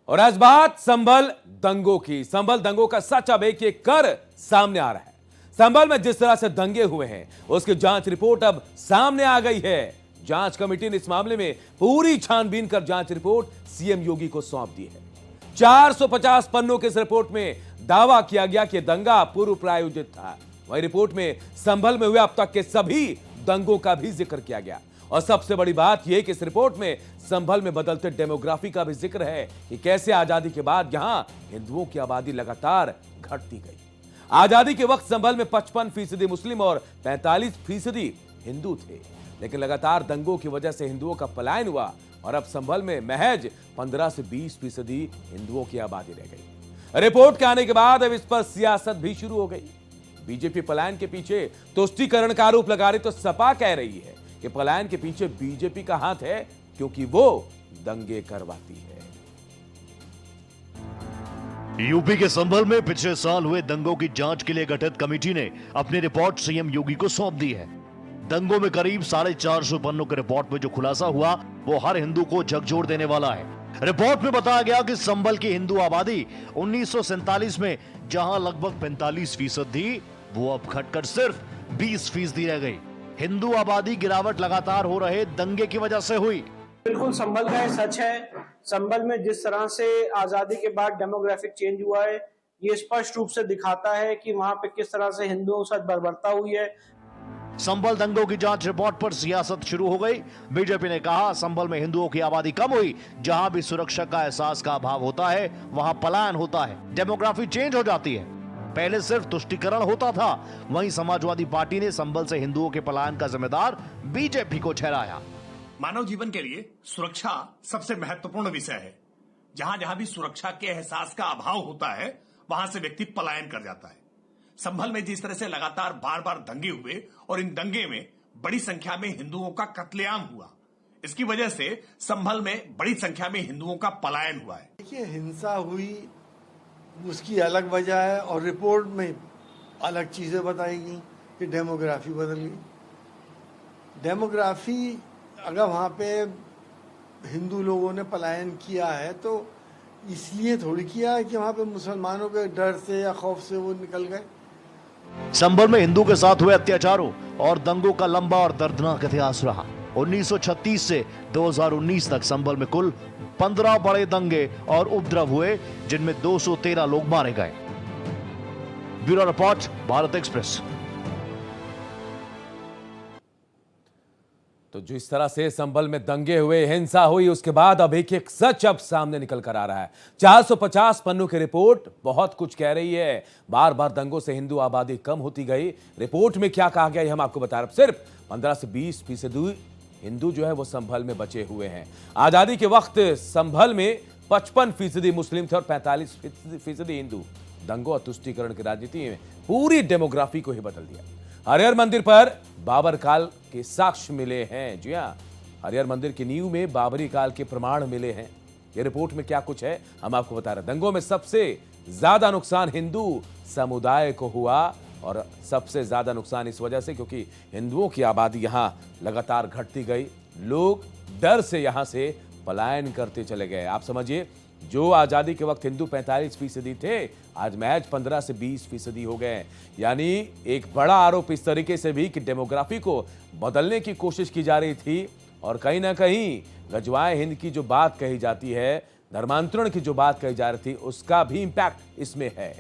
और आज बात संभल दंगों की। संभल दंगों का सच अब एक एक कर सामने आ रहा है। संभल में जिस तरह से दंगे हुए हैं उसकी जांच रिपोर्ट अब सामने आ गई है। जांच कमेटी ने इस मामले में पूरी छानबीन कर जांच रिपोर्ट सीएम योगी को सौंप दी है। 450 पन्नों की इस रिपोर्ट में दावा किया गया कि दंगा पूर्व प्रायोजित था। वही रिपोर्ट में संभल में हुए अब तक के सभी दंगों का भी जिक्र किया गया। और सबसे बड़ी बात यह कि इस रिपोर्ट में संभल में बदलते डेमोग्राफी का भी जिक्र है कि कैसे आजादी के बाद यहां हिंदुओं की आबादी लगातार घटती गई। आजादी के वक्त संभल में 55% मुस्लिम और 45% हिंदू थे, लेकिन लगातार दंगों की वजह से हिंदुओं का पलायन हुआ और अब संभल में महज 15 से 20% हिंदुओं की आबादी रह गई। रिपोर्ट के आने के बाद अब इस पर सियासत भी शुरू हो गई। बीजेपी पलायन के पीछे तुष्टीकरण का आरोप लगा रही तो सपा कह रही है कि पलायन के पीछे बीजेपी का हाथ है क्योंकि वो दंगे करवाती है। यूपी के संभल में पिछले साल हुए दंगों की जांच के लिए गठित कमेटी ने अपनी रिपोर्ट सीएम योगी को सौंप दी है। दंगों में करीब 450 पन्नों के रिपोर्ट में जो खुलासा हुआ वो हर हिंदू को झकझोर देने वाला है। रिपोर्ट में बताया गया कि संभल की हिंदू आबादी 1947 में जहां लगभग 45% थी, वो अब घटकर सिर्फ 20% रह गई। हिंदू आबादी गिरावट लगातार हो रहे दंगे की वजह से हुई। बिल्कुल संभल का ये सच है। संभल में जिस तरह से आजादी के बाद डेमोग्राफिक चेंज हुआ है, ये स्पष्ट रूप से दिखाता है कि वहां पे किस तरह से हिंदुओं के साथ बर्बरता हुई है। संभल दंगों की जांच रिपोर्ट पर सियासत शुरू हो गई। बीजेपी ने कहा संभल में हिंदुओं की आबादी कम हुई। जहां भी सुरक्षा का एहसास का अभाव होता है वहां पलायन होता है, डेमोग्राफी चेंज हो जाती है। पहले सिर्फ तुष्टीकरण होता था। वहीं समाजवादी पार्टी ने संभल से हिंदुओं के पलायन का जिम्मेदार बीजेपी को ठहराया। मानव जीवन के लिए सुरक्षा सबसे महत्वपूर्ण विषय है। जहां जहां भी सुरक्षा के एहसास का अभाव होता है वहां से व्यक्ति पलायन कर जाता है। संभल में जिस तरह से लगातार बार बार दंगे हुए और इन दंगे में बड़ी संख्या में हिंदुओं का कत्लेआम हुआ, इसकी वजह से संभल में बड़ी संख्या में हिंदुओं का पलायन हुआ है। देखिए, हिंसा हुई उसकी अलग वजह है और रिपोर्ट में अलग चीजें बताई गई कि डेमोग्राफी बदल गई। डेमोग्राफी अगर वहाँ पे हिंदू लोगों ने पलायन किया है तो इसलिए थोड़ी किया है कि वहाँ पे मुसलमानों के डर से या खौफ से वो निकल गए। संभल में हिंदू के साथ हुए अत्याचारों और दंगों का लंबा और दर्दनाक इतिहास रहा। 1936 से 2019 तक संभल में कुल 15 बड़े दंगे और उपद्रव हुए, जिनमें 213 लोग मारे गए। Bureau report, Bharat express. तो जिस तरह से संभल में दंगे हुए, हिंसा हुई, उसके बाद अब एक एक सच अब सामने निकल कर आ रहा है। 450 पन्नों की रिपोर्ट बहुत कुछ कह रही है। बार बार दंगों से हिंदू आबादी कम होती गई। रिपोर्ट में क्या कहा गया हम आपको बता रहे हैं। सिर्फ 15 से 20% हिंदू जो है वो संभल में बचे हुए हैं। आजादी के वक्त संभल में 55% मुस्लिम थे और 45% हिंदू। दंगों और तुष्टीकरण की राजनीति में पूरी डेमोग्राफी को ही बदल दिया। हरिहर मंदिर पर बाबर काल के साक्ष्य मिले हैं। जी हां, हरिहर मंदिर की नींव में बाबरी काल के प्रमाण मिले हैं। ये रिपोर्ट में क्या कुछ है हम आपको बता रहे हैं। दंगों में सबसे ज्यादा नुकसान हिंदू समुदाय को हुआ और सबसे ज्यादा नुकसान इस वजह से क्योंकि हिंदुओं की आबादी यहां लगातार घटती गई। लोग डर से यहां से पलायन करते चले गए। आप समझिए, जो आजादी के वक्त हिंदू 45% थे, आज महज 15 से 20% हो गए। यानी एक बड़ा आरोप इस तरीके से भी कि डेमोग्राफी को बदलने की कोशिश की जा रही थी और कहीं ना कहीं गजवाए हिंद की जो बात कही जाती है, धर्मांतरण की जो बात कही जा रही थी, उसका भी इंपैक्ट इसमें है।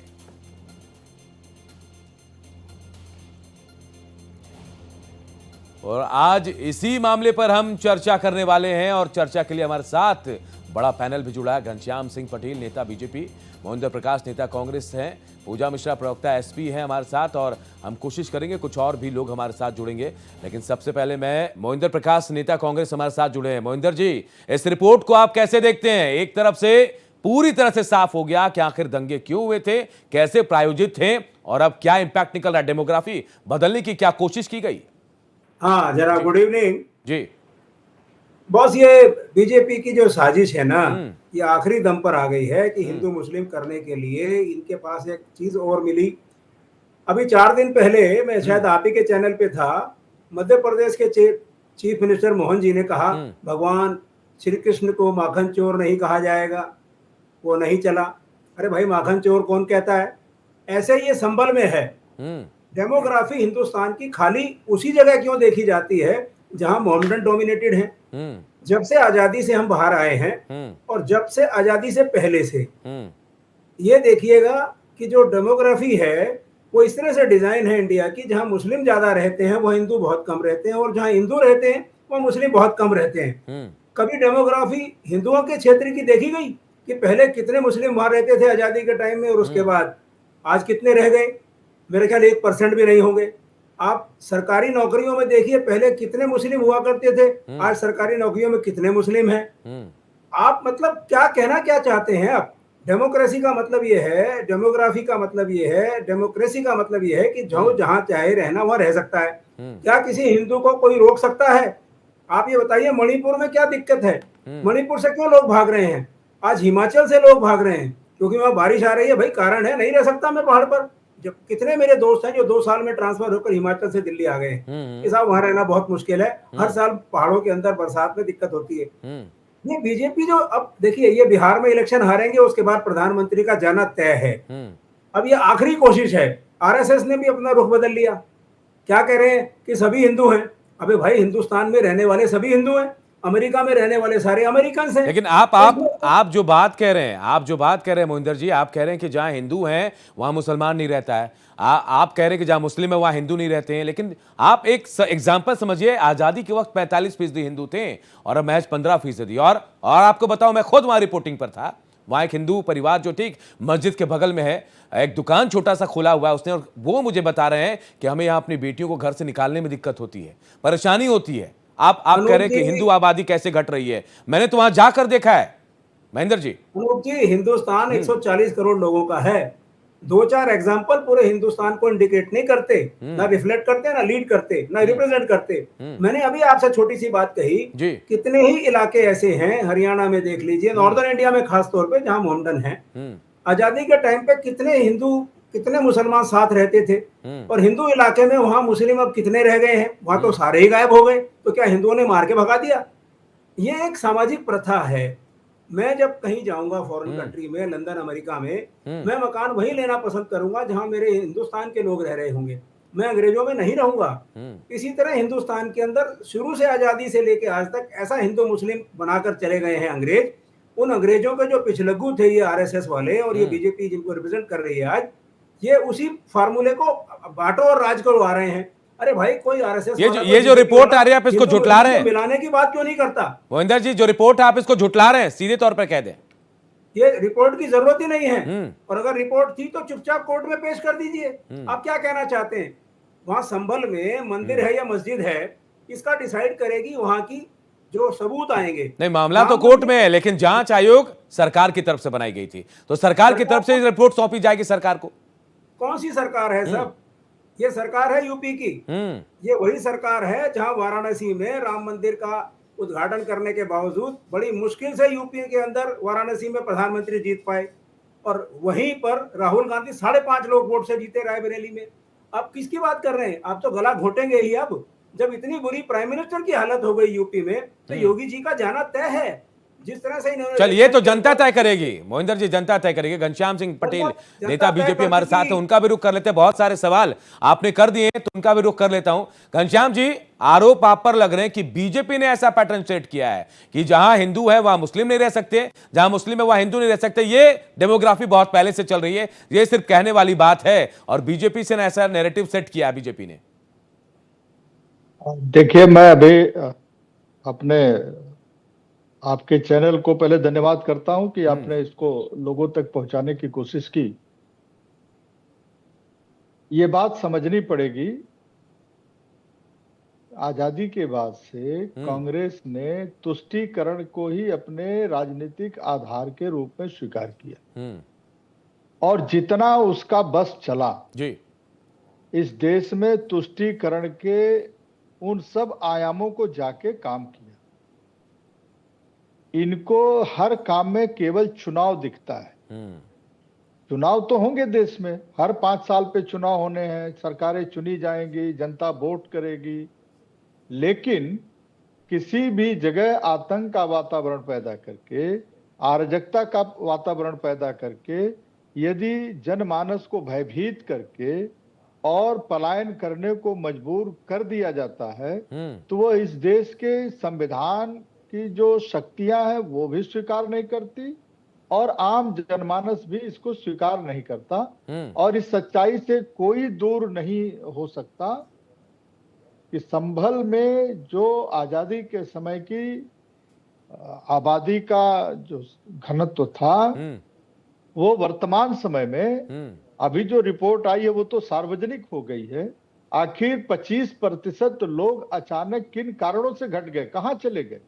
और आज इसी मामले पर हम चर्चा करने वाले हैं और चर्चा के लिए हमारे साथ बड़ा पैनल भी जुड़ा है। घनश्याम सिंह पटेल, नेता बीजेपी, मोहिंदर प्रकाश, नेता कांग्रेस हैं, पूजा मिश्रा, प्रवक्ता एसपी हैं हमारे साथ, और हम कोशिश करेंगे कुछ और भी लोग हमारे साथ जुड़ेंगे। लेकिन सबसे पहले मैं मोहिंदर प्रकाश, नेता कांग्रेस, हमारे साथ जुड़े हैं। मोहिंदर जी, इस रिपोर्ट को आप कैसे देखते हैं? एक तरफ से पूरी तरह से साफ हो गया कि आखिर दंगे क्यों हुए थे, कैसे प्रायोजित थे और अब क्या इंपैक्ट निकल रहा है, डेमोग्राफी बदलने की क्या कोशिश की गई? हाँ जरा, गुड इवनिंग जी। बॉस, ये बीजेपी की जो साजिश है ना, ये आखिरी दम पर आ गई है कि हिंदू मुस्लिम करने के लिए इनके पास एक चीज और मिली। अभी 4 दिन पहले मैं शायद आप ही के चैनल पे था, मध्य प्रदेश के चीफ मिनिस्टर मोहन जी ने कहा भगवान श्री कृष्ण को माखन चोर नहीं कहा जाएगा। वो नहीं चला। अरे भाई माखन चोर कौन कहता है? ऐसे ही ये संभल में है। डेमोग्राफी हिंदुस्तान की खाली उसी जगह क्यों देखी जाती है जहां मोहम्मडन डोमिनेटेड है। जब से आजादी से हम बाहर आए हैं और जब से आजादी से पहले से ये देखिएगा कि जो डेमोग्राफी है वो इस तरह से डिजाइन है इंडिया की, जहां मुस्लिम ज्यादा रहते हैं वो हिंदू बहुत कम रहते हैं, और जहां हिंदू रहते हैं वो मुस्लिम बहुत कम रहते हैं। कभी डेमोग्राफी हिंदुओं के क्षेत्र की देखी गई कि पहले कितने मुस्लिम वहां रहते थे आजादी के टाइम में और उसके बाद आज कितने रह गए? मेरे ख्याल 1% भी नहीं होंगे। आप सरकारी नौकरियों में देखिए पहले कितने मुस्लिम हुआ करते थे, आज सरकारी नौकरियों में कितने मुस्लिम हैं। आप मतलब क्या कहना क्या चाहते हैं आप? डेमोक्रेसी का मतलब ये है, डेमोग्राफी का मतलब ये है, डेमोक्रेसी का मतलब ये है कि जो जहां चाहे रहना वहां रह सकता है। क्या किसी हिंदू को कोई रोक सकता है? आप ये बताइए मणिपुर में क्या दिक्कत है? मणिपुर से क्यों लोग भाग रहे हैं? आज हिमाचल से लोग भाग रहे हैं क्योंकि वहां बारिश आ रही है। भाई कारण है, नहीं रह सकता मैं पहाड़ पर। जब कितने मेरे दोस्त हैं जो 2 साल में ट्रांसफर होकर हिमाचल से दिल्ली आ गए हैं कि साहब वहां रहना बहुत मुश्किल है, हर साल पहाड़ों के अंदर बरसात में दिक्कत होती है। ये बीजेपी जो अब देखिए ये बिहार में इलेक्शन हारेंगे उसके बाद प्रधानमंत्री का जाना तय है। अब ये आखिरी कोशिश है। आरएसएस ने भी अपना रुख बदल लिया। क्या कह रहे हैं कि सभी हिंदू हैं। अबे भाई हिंदुस्तान में रहने वाले सभी हिंदू हैं, अमेरिका में रहने वाले सारे अमेरिकन हैं। लेकिन आप जो बात कह रहे हैं, मोहिंदर जी, आप कह रहे हैं कि जहां हिंदू हैं वहां मुसलमान नहीं रहता है। आप कह रहे हैं कि जहां मुस्लिम है वहां हिंदू नहीं रहते हैं। लेकिन आप एक एग्जांपल समझिए, आजादी के वक्त 45% हिंदू थे और अब महज 15%। और आपको बताओ, मैं खुद वहां रिपोर्टिंग पर था। वहां एक हिंदू परिवार जो ठीक मस्जिद के बगल में है, एक दुकान छोटा सा खोला हुआ है उसने, और वो मुझे बता रहे हैं कि हमें यहाँ अपनी बेटियों को घर से निकालने में दिक्कत होती है, परेशानी होती है। आप कह रहे हैं कि हिंदू आबादी कैसे घट रही है? मैंने तो वहां जाकर देखा है महेंद्र जी। अनूप जी, हिंदुस्तान 140 करोड़ लोगों का है। 2-4 एग्जाम्पल पूरे हिंदुस्तान को इंडिकेट नहीं करते, ना रिफ्लेक्ट करते, ना लीड करते, ना रिप्रेजेंट करते। मैंने अभी आपसे छोटी सी बात कही, कितने ही इलाके ऐसे हैं, हरियाणा में देख लीजिए, नॉर्दर्न इंडिया में खास तौर पे जहां मोहम्मडन है। आजादी के टाइम पे कितने हिंदू कितने मुसलमान साथ रहते थे, और हिंदू इलाके में वहां मुस्लिम अब कितने रह गए हैं? वहां तो सारे ही गायब हो गए। तो क्या हिंदुओं ने मार के भगा दिया? ये एक सामाजिक प्रथा है। मैं जब कहीं जाऊंगा फॉरेन कंट्री में, लंदन अमेरिका में, मैं मकान वहीं लेना पसंद करूंगा जहां मेरे हिंदुस्तान के लोग रह रहे होंगे। मैं अंग्रेजों में नहीं रहूंगा। इसी तरह हिंदुस्तान के अंदर शुरू से आजादी से लेकर आज तक ऐसा हिंदू मुस्लिम बनाकर चले गए हैं अंग्रेज। उन अंग्रेजों के जो पिछलग्गू थे ये आरएसएस वाले और ये बीजेपी जिनको रिप्रेजेंट कर रही है आज, ये उसी फार्मूले को बांटो और राज करो आ रहे हैं। अरे भाई कोई आरएसएस ये जो रिपोर्ट आ रही है आप इसको झुटला रहे हैं, मिलाने की बात क्यों नहीं करता? मोहिंदर जी, जो रिपोर्ट है आप इसको झुटला रहे हैं, सीधे तौर पर कह दें। ये रिपोर्ट की जरूरत ही नहीं है, और अगर रिपोर्ट थी तो चुपचाप कोर्ट में पेश कर दीजिए। आप क्या कहना चाहते हैं? वहां संभल में मंदिर है या मस्जिद है, इसका डिसाइड करेगी वहां की जो सबूत आएंगे। नहीं, मामला तो कोर्ट में है, लेकिन जांच आयोग सरकार की तरफ से बनाई गई थी, तो सरकार की तरफ से रिपोर्ट सौंपी जाएगी सरकार को। कौन सी सरकार है सब? ये सरकार है यूपी की। ये वही सरकार है जहां वाराणसी में राम मंदिर का उद्घाटन करने के बावजूद बड़ी मुश्किल से यूपी के अंदर वाराणसी में प्रधानमंत्री जीत पाए, और वहीं पर राहुल गांधी 5.5 लोग वोट से जीते रायबरेली में। आप किसकी बात कर रहे हैं? आप तो गला घोटेंगे ही। अब जब इतनी बुरी प्राइम मिनिस्टर की हालत हो गई यूपी में, तो योगी जी का जाना तय है। जिस तरह से इन्होंने, चल ये तो जनता तय करेगी मोहिंदर जी, जनता तय करेगी। घनश्याम सिंह पटेल नेता बीजेपी हमारे साथ है, उनका भी रुख कर लेते हैं। बहुत सारे सवाल आपने कर दिए तो उनका भी रुख कर लेता हूं। घनश्याम जी, आरोप आप पर लग रहे हैं कि बीजेपी ने ऐसा पैटर्न सेट किया है कि जहां हिंदू है वहां मुस्लिम नहीं रह सकते, जहां मुस्लिम है वहां हिंदू नहीं रह सकते। ये डेमोग्राफी बहुत पहले से चल रही है, ये सिर्फ कहने वाली बात है, और बीजेपी से ऐसा नैरेटिव सेट किया बीजेपी ने। देखिए, मैं अभी अपने आपके चैनल को पहले धन्यवाद करता हूं कि आपने इसको लोगों तक पहुंचाने की कोशिश की। ये बात समझनी पड़ेगी, आजादी के बाद से कांग्रेस ने तुष्टीकरण को ही अपने राजनीतिक आधार के रूप में स्वीकार किया, और जितना उसका बस चला जी, इस देश में तुष्टीकरण के उन सब आयामों को जाके काम किया। इनको हर काम में केवल चुनाव दिखता है। चुनाव तो होंगे देश में, हर 5 साल पे चुनाव होने हैं, सरकारें चुनी जाएंगी, जनता वोट करेगी, लेकिन किसी भी जगह आतंक का वातावरण पैदा करके अराजकता का वातावरण पैदा करके यदि जनमानस को भयभीत करके और पलायन करने को मजबूर कर दिया जाता है तो वो इस देश के संविधान की जो शक्तियां हैं वो भी स्वीकार नहीं करती और आम जनमानस भी इसको स्वीकार नहीं करता। और इस सच्चाई से कोई दूर नहीं हो सकता कि संभल में जो आजादी के समय की आबादी का जो घनत्व था वो वर्तमान समय में अभी जो रिपोर्ट आई है वो तो सार्वजनिक हो गई है। आखिर 25% लोग अचानक किन कारणों से घट गए, कहां चले गए?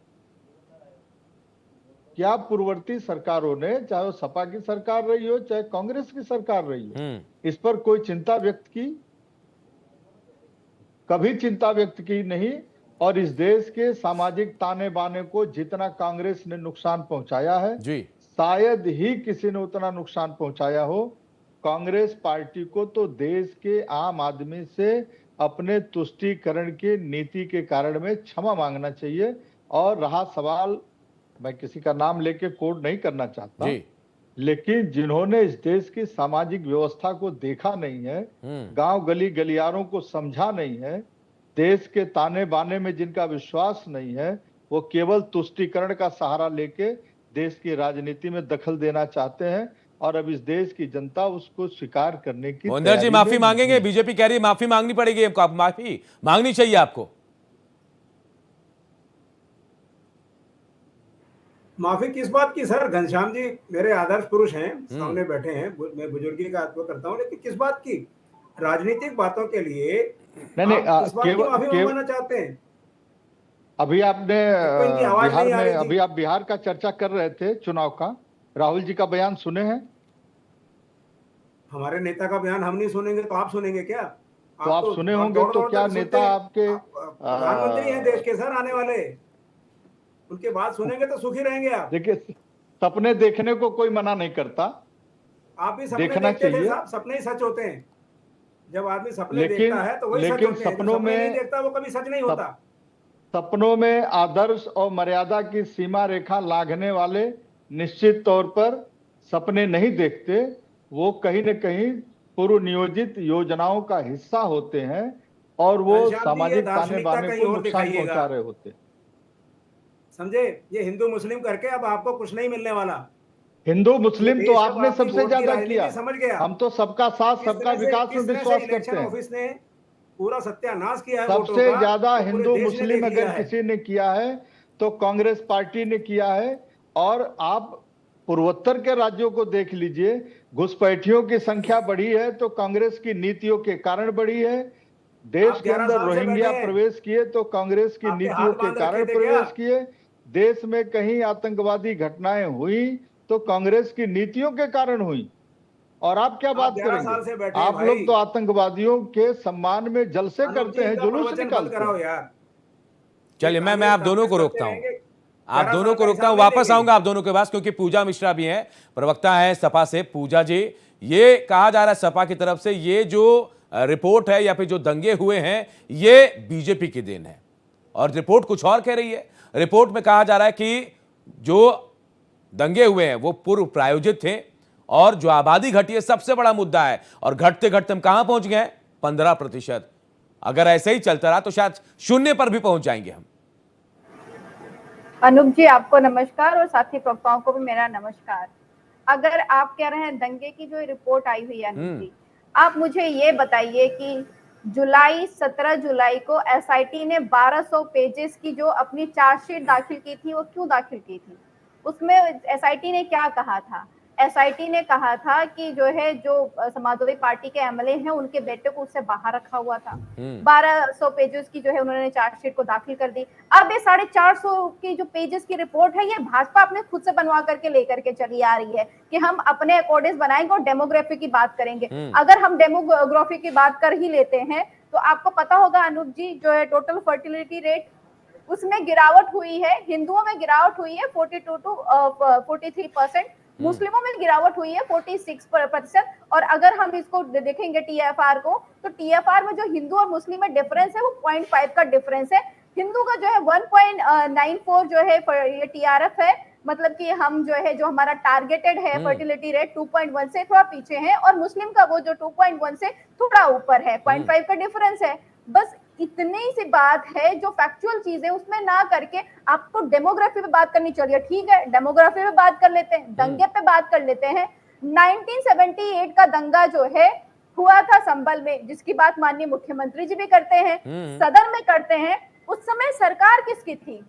क्या पूर्ववर्ती सरकारों ने, चाहे वो सपा की सरकार रही हो चाहे कांग्रेस की सरकार रही हो, इस पर कोई चिंता व्यक्त की? कभी चिंता व्यक्त की नहीं। और इस देश के सामाजिक ताने बाने को जितना कांग्रेस ने नुकसान पहुंचाया है शायद ही किसी ने उतना नुकसान पहुंचाया हो। कांग्रेस पार्टी को तो देश के आम आदमी से अपने तुष्टीकरण की नीति के कारण में क्षमा मांगना चाहिए। और रहा सवाल, मैं किसी का नाम लेके कोड नहीं करना चाहता, लेकिन जिन्होंने इस देश की सामाजिक व्यवस्था को देखा नहीं है, गांव गली गलियारों को समझा नहीं है, देश के ताने बाने में जिनका विश्वास नहीं है, वो केवल तुष्टीकरण का सहारा लेके देश की राजनीति में दखल देना चाहते हैं। और अब इस देश की जनता उसको स्वीकार करने की मोहिंदर जी माफी मांगेंगे? बीजेपी कह रही है माफी मांगनी पड़ेगी, आपको माफी मांगनी चाहिए आपको। माफी किस बात की सर? घनश्याम जी मेरे आदर्श पुरुष हैं, सामने बैठे हैं, मैं बुजुर्गी का आत्मा करता हूं, लेकिन किस बात की? राजनीतिक बातों के लिए नहीं, किस बात की माफी मांगना चाहते हैं? अभी आपने बिहार में, अभी आप बिहार का चर्चा कर रहे थे चुनाव का, राहुल जी का बयान सुने हैं? हमारे नेता का बयान हम नहीं सुनेंगे तो आप सुनेंगे क्या? तो आप सुने होंगे तो क्या नेता आपके प्रधानमंत्री हैं देश के सर आने वाले, उनके बाद सुनेंगे तो सुखी रहेंगे आप। देखिए, सपने देखने को कोई मना नहीं करता, आप भी सपने देखना देखते थे चाहिए। साहब, सपने ही सच होते हैं। जब आदमी सपने देखता है तो वही सच होते हैं, सपनों सपने में नहीं देखता वो कभी सच नहीं होता। सपनों में आदर्श और मर्यादा की सीमा रेखा लांघने वाले निश्चित तौर पर सपने नहीं देखते, वो कहीं न कहीं पूर्व नियोजित योजनाओं का हिस्सा होते हैं और वो सामाजिक ताने बाने को नुकसान पहुंचा रहे होते हैं। समझे? ये हिंदू मुस्लिम करके अब आपको कुछ नहीं मिलने वाला। हिंदू मुस्लिम तो आपने सबसे ज्यादा किया, समझ गया। हम तो सबका साथ सबका विकास में विश्वास करते हैं। ऑफिस ने पूरा सत्यानाश किया है। सबसे ज्यादा हिंदू मुस्लिम अगर किसी ने किया है तो कांग्रेस पार्टी ने किया है। और आप पूर्वोत्तर के राज्यों को देख लीजिए, घुसपैठियों की संख्या बढ़ी है तो कांग्रेस की नीतियों के कारण बढ़ी है। देश के अंदर रोहिंग्या प्रवेश किए तो कांग्रेस की नीतियों के कारण प्रवेश किए। देश में कहीं आतंकवादी घटनाएं हुई तो कांग्रेस की नीतियों के कारण हुई। और आप क्या बात करेंगे? आप लोग तो आतंकवादियों के सम्मान में जलसे करते हैं, जुलूस निकालते हैं। चलिए मैं आप दोनों को रोकता हूं, आप दोनों को रोकता हूं, वापस आऊंगा आप दोनों के पास, क्योंकि पूजा मिश्रा भी हैं, प्रवक्ता है सपा से। पूजा जी, ये कहा जा रहा है सपा की तरफ से ये जो रिपोर्ट है या फिर जो दंगे हुए हैं ये बीजेपी की देन है, और रिपोर्ट कुछ और कह रही है। रिपोर्ट में कहा जा रहा है कि जो दंगे हुए हैं वो पूर्व प्रायोजित थे और जो आबादी घटी है सबसे बड़ा मुद्दा है, और घटते घटते हम कहां पहुंच गए? 15%। अगर ऐसे ही चलता रहा तो शायद 0 पर भी पहुंच जाएंगे हम। अनूप जी आपको नमस्कार और साथी प्रवक्ताओं को भी मेरा नमस्कार। अगर आप कह रहे हैं दंगे की जो रिपोर्ट आई हुई है अनूप जी, आप मुझे ये बताइए कि 17 जुलाई को एसआईटी ने 1200 पेजेस की जो अपनी चार्जशीट दाखिल की थी वो क्यों दाखिल की थी? उसमें एसआईटी ने क्या कहा था? एसआईटी ने कहा था कि जो है जो समाजवादी पार्टी के एमएलए हैं उनके बेटे को उससे बाहर रखा हुआ था। 1200 पेजेस की जो है उन्होंने चार्जशीट को दाखिल कर दी। अब ये 450 की जो पेजेस की रिपोर्ट है ये भाजपा अपने खुद से बनवा करके लेकर के चली आ रही है कि हम अपने अकॉर्डिंग बनाएंगे और डेमोग्राफी की बात करेंगे। अगर हम डेमोग्राफी की बात कर ही लेते हैं तो आपको पता होगा अनूप जी, जो है टोटल फर्टिलिटी रेट उसमें गिरावट हुई है। हिंदुओं में गिरावट हुई है 42 to 43%, मुस्लिमों में गिरावट हुई है 46%। और अगर हम इसको देखेंगे टीएफआर को, तो टीएफआर में जो हिंदू और मुस्लिम में डिफरेंस है वो 0.5 का डिफरेंस है। हिंदू का जो है 1.94 जो है ये टीआरएफ है, मतलब कि हम जो है, जो हमारा टारगेटेड है फर्टिलिटी रेट 2.1 से थोड़ा पीछे है, और मुस्लिम का वो जो 2.1 से थोड़ा ऊपर है, 0.5 का डिफरेंस है। बस इतनी सी बात है, जो फैक्चुअल चीज है उसमें ना करके आपको डेमोग्राफी पे बात करनी चाहिए। ठीक है, डेमोग्राफी पे बात कर लेते हैं, दंगे पे बात कर लेते हैं। 1978 का दंगा जो है हुआ था संभल में, जिसकी बात माननीय मुख्यमंत्री जी भी करते हैं, सदन में करते हैं। उस समय सरकार किसकी थी?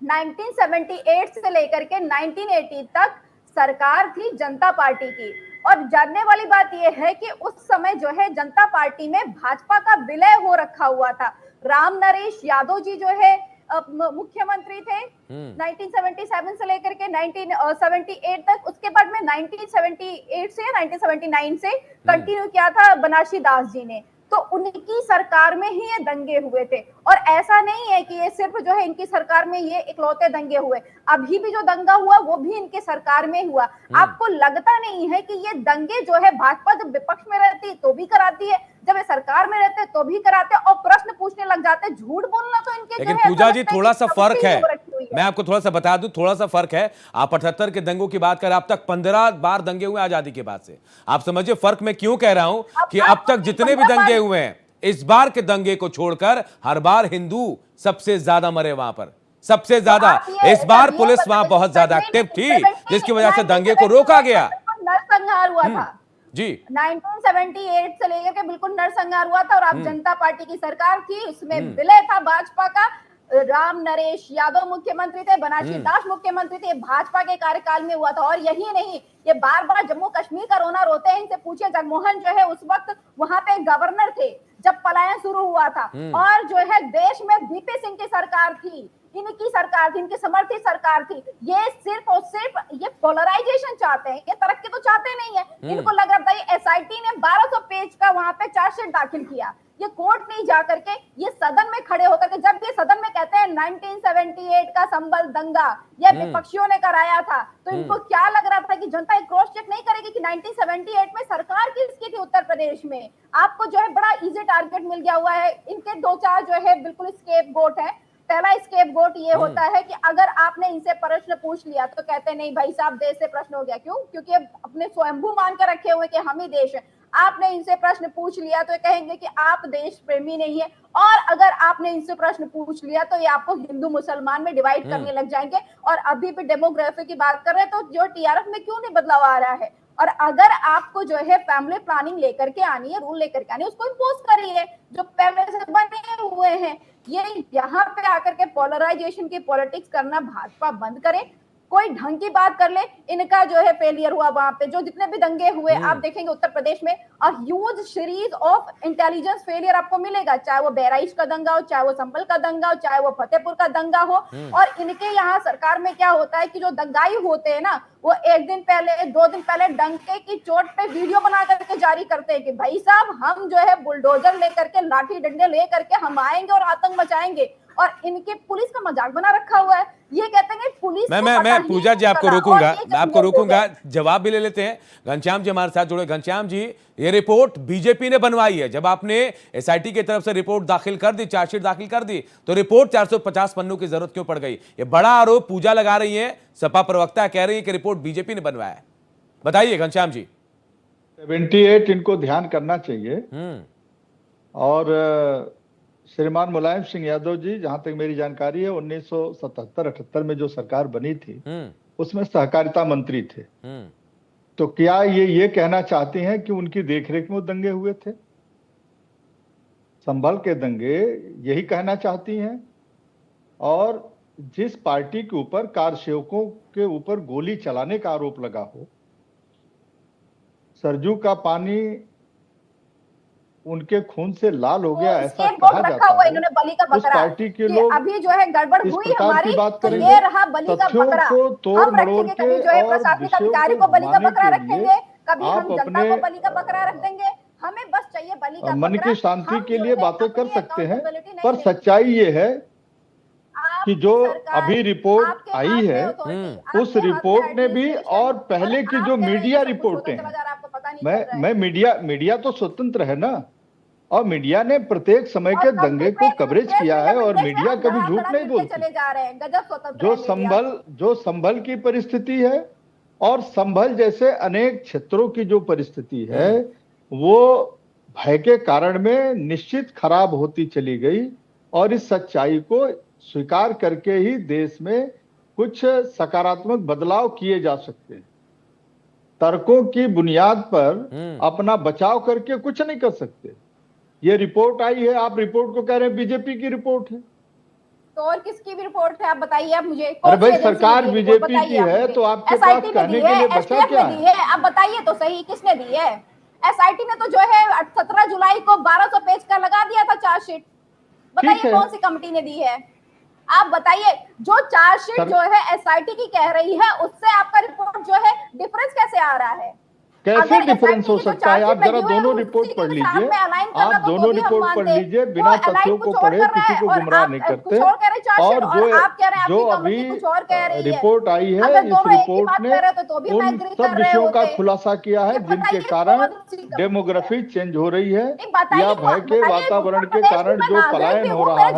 1978 से लेकर के 1980 तक सरकार थी जनता पार्टी की। और जानने वाली बात यह है कि उस समय जो है जनता पार्टी में भाजपा का विलय हो रखा हुआ था। राम नरेश यादव जी जो है मुख्यमंत्री थे 1977 से लेकर के 1978 तक। उसके बाद में 1978 से 1979 से कंटिन्यू किया था बनारसी दास जी ने। तो उनकी सरकार में ही ये दंगे हुए थे, और ऐसा नहीं है कि ये सिर्फ जो है इनकी सरकार में ये इकलौते दंगे हुए। अभी भी जो दंगा हुआ वो भी इनके सरकार में हुआ। आपको लगता नहीं है कि ये दंगे जो है भाजपा जब विपक्ष में रहती है तो भी कराती है, जब ये सरकार में रहते तो भी कराते, और प्रश्न पूछने लग जाते। झूठ बोलना तो इनके लेकिन जो है, पूजा जी थोड़ा सा फर्क है, है। मैं आपको थोड़ा सा बता दूं, थोड़ा सा फर्क है। आप 78 के दंगों की बात करें, अब तक 15 बार दंगे हुए आजादी के बाद से। आप समझिए फर्क मैं क्यों कह रहा हूं कि अब तक जितने भी दंगे हुए हैं, इस बार के दंगे को छोड़कर हर बार हिंदू सबसे ज्यादा मरे वहां पर, सबसे ज्यादा। इस बार पुलिस वहां बहुत ज्यादा एक्टिव थी, जिसकी वजह से दंगे को रोका गया। नरसंहार हुआ था जी, 1978 से लेकर के बिल्कुल नरसंहार हुआ था। और अब जनता पार्टी की सरकार थी, उसमें विलय था भाजपा का। राम नरेश यादव मुख्यमंत्री थे, बनारसी दास मुख्यमंत्री थे, भाजपा के कार्यकाल में हुआ था। और यही नहीं, ये बार बार जम्मू कश्मीर का रोना रोते हैं। इनसे पूछिए, जगमोहन जो है उस वक्त वहां पे गवर्नर थे जब पलायन शुरू हुआ था। और जो है देश में वीपी सिंह की सरकार थी, इनकी सरकार थी, इनकी समर्थित सरकार थी। ये सिर्फ और सिर्फ ये पोलराइजेशन चाहते हैं, ये तरक्की तो चाहते नहीं है। इनको लग रहा था एसआईटी ने 1200 पेज का वहां पे चार्जशीट दाखिल किया, ये कोर्ट नहीं जा करके, ये सदन में खड़े होकर के, जब ये सदन में कहते हैं 1978 का संभल दंगा ये विपक्षियों ने कराया था, तो इनको क्या लग रहा था कि जनता एक क्रॉस चेक नहीं करेगी कि 1978 में सरकार किसकी थी उत्तर प्रदेश में? आपको जो है बड़ा इजी टारगेट मिल गया हुआ है। इनके दो चार जो है बिल्कुल स्केप गोट है। पहला स्केप गोट ये होता है कि अगर आपने इनसे प्रश्न पूछ लिया तो कहते नहीं भाई साहब देश से प्रश्न हो गया। क्यों? क्योंकि अपने स्वयंभू मान कर रखे हुए कि हम ही देश है। आपने इनसे प्रश्न पूछ लिया तो कहेंगे कि आप देश प्रेमी नहीं है, और अगर आपने इनसे प्रश्न पूछ लिया तो ये आपको हिंदू मुसलमान में डिवाइड करने लग जाएंगे। और अभी भी डेमोग्राफी की बात कर रहे हैं तो जो टीआरएफ में क्यों नहीं बदलाव आ रहा है? और अगर आपको जो है फैमिली प्लानिंग लेकर के आनी है, रूल लेकर के आनी है, उसको इम्पोज करिए जो पहले से बने हुए हैं। ये यहाँ पे आकर के पोलराइजेशन की पॉलिटिक्स करना भाजपा बंद करे, कोई ढंग की बात कर ले। इनका जो है फेलियर हुआ वहां पे, जो जितने भी दंगे हुए आप देखेंगे उत्तर प्रदेश में, a huge series of intelligence failure आपको मिलेगा, चाहे वो बहराइच का दंगा हो, चाहे वो संभल का दंगा हो, चाहे वो फतेहपुर का दंगा हो। और इनके यहाँ सरकार में क्या होता है कि जो दंगाई होते हैं ना, वो एक दिन पहले 2 दिन पहले डंके की चोट पे वीडियो बना करके जारी करते हैं कि भाई साहब हम जो है बुलडोजर लेकर के, लाठी डंडे लेकर के हम आएंगे और आतंक मचाएंगे। और इनके पुलिस का मजाक बना रखा हुआ है। ये कहते हैं पुलिस मैं पूजा जी आपको रोकूंगा, मैं आपको रोकूंगा, जवाब भी ले लेते हैं। घनश्याम जी हमारे साथ जुड़े। घनश्याम जी, ये रिपोर्ट बीजेपी ने बनवाई है। जब आपने एसआईटी की तरफ से रिपोर्ट दाखिल कर दी, चार्जशीट दाखिल कर दी, तो रिपोर्ट 450 पन्नों की जरूरत क्यों पड़ गई? ये बड़ा आरोप पूजा लगा रही है, सपा प्रवक्ता कह रही है कि रिपोर्ट बीजेपी ने बनवाया है। बताइए घनश्याम जी। 78 इनको ध्यान करना चाहिए। और श्रीमान मुलायम सिंह यादव जी, जहां तक मेरी जानकारी है, 1977-78 में जो सरकार बनी थी उसमें सहकारिता मंत्री थे। तो क्या ये कहना चाहते हैं कि उनकी देखरेख में दंगे हुए थे? संभल के दंगे यही कहना चाहती हैं। और जिस पार्टी के ऊपर कारसेवकों के ऊपर गोली चलाने का आरोप लगा हो, सरजू का पानी उनके खून से लाल हो गया ऐसा कहा जाता है, इन्होंने बलि का उस पार्टी के लोग अभी जो है गड़बड़ हुई हमारी, बात तो करेंगे, ये रहा बलि का तथ्यों बकरा। को तोड़ हम मरोड़ रखेंगे, के कभी जो है और प्रशासनिक विषयों अधिकारी को को बलि का घुमाने बकरा के रखेंगे, लिए कभी हम आप जनता अपने को बलि का बकरा रख देंगे। हमें बस चाहिए बलि का मन बकरा। की शांति हम के जो लिए है बातें कर अपनी सकते हैं, accountability नहीं पर लेंगे। सच्चाई ये है आप कि जो सरकार, अभी रिपोर्ट आपके हाथ आई में है, authority, उस आपके हाथ में रिपोर्ट ने भी administration, और पहले की आप जो कह रहे हैं मीडिया सब कुछ होता रिपोर्टें चला हैं, जा रहा है, आपको पता नहीं चल रहा है। मैं मीडिया तो स्वतंत्र है ना, और मीडिया ने प्रत्येक समय के दंगे को कवरेज किया है और मीडिया कभी झूठ नहीं बोलती। चले जा रहे हैं, गजब स्वतंत्र जो संभल की परिस्थिति है और संभल जैसे अनेक क्षेत्रों की जो परिस्थिति है वो भय के कारण में निश्चित खराब होती चली गई और इस सच्चाई को स्वीकार करके ही देश में कुछ सकारात्मक बदलाव किए जा सकते हैं। तर्कों की बुनियाद पर अपना बचाव करके कुछ नहीं कर सकते। ये रिपोर्ट आई है, आप रिपोर्ट को कह रहे हैं बीजेपी की रिपोर्ट है, तो और किसकी भी रिपोर्ट है आप बताइए। आप मुझे अरे भाई सरकार बीजेपी की है तो आपके पास कहने के लिए बचा क्या है? आप बताइए तो सही, किसने दी है? एसआईटी ने तो जो है 17 जुलाई को 1200 पेज का लगा दिया था चार्जशीट। बताइए कौन सी कमेटी ने दी है? आप बताइए, जो चार्जशीट जो है एसआईटी की कह रही है उससे आपका रिपोर्ट जो है डिफरेंस कैसे आ रहा है? कैसे डिफरेंस हो सकता है? आप जरा दोनों रिपोर्ट पढ़ लीजिए, आप दोनों रिपोर्ट पढ़ लीजिए, बिना तथ्यों को पढ़े किसी को गुमराह नहीं करते। और जो अभी रिपोर्ट आई है, इस रिपोर्ट ने उन सब विषयों का खुलासा किया है जिनके कारण डेमोग्राफी चेंज हो रही है या भय के वातावरण के कारण जो पलायन हो रहा है,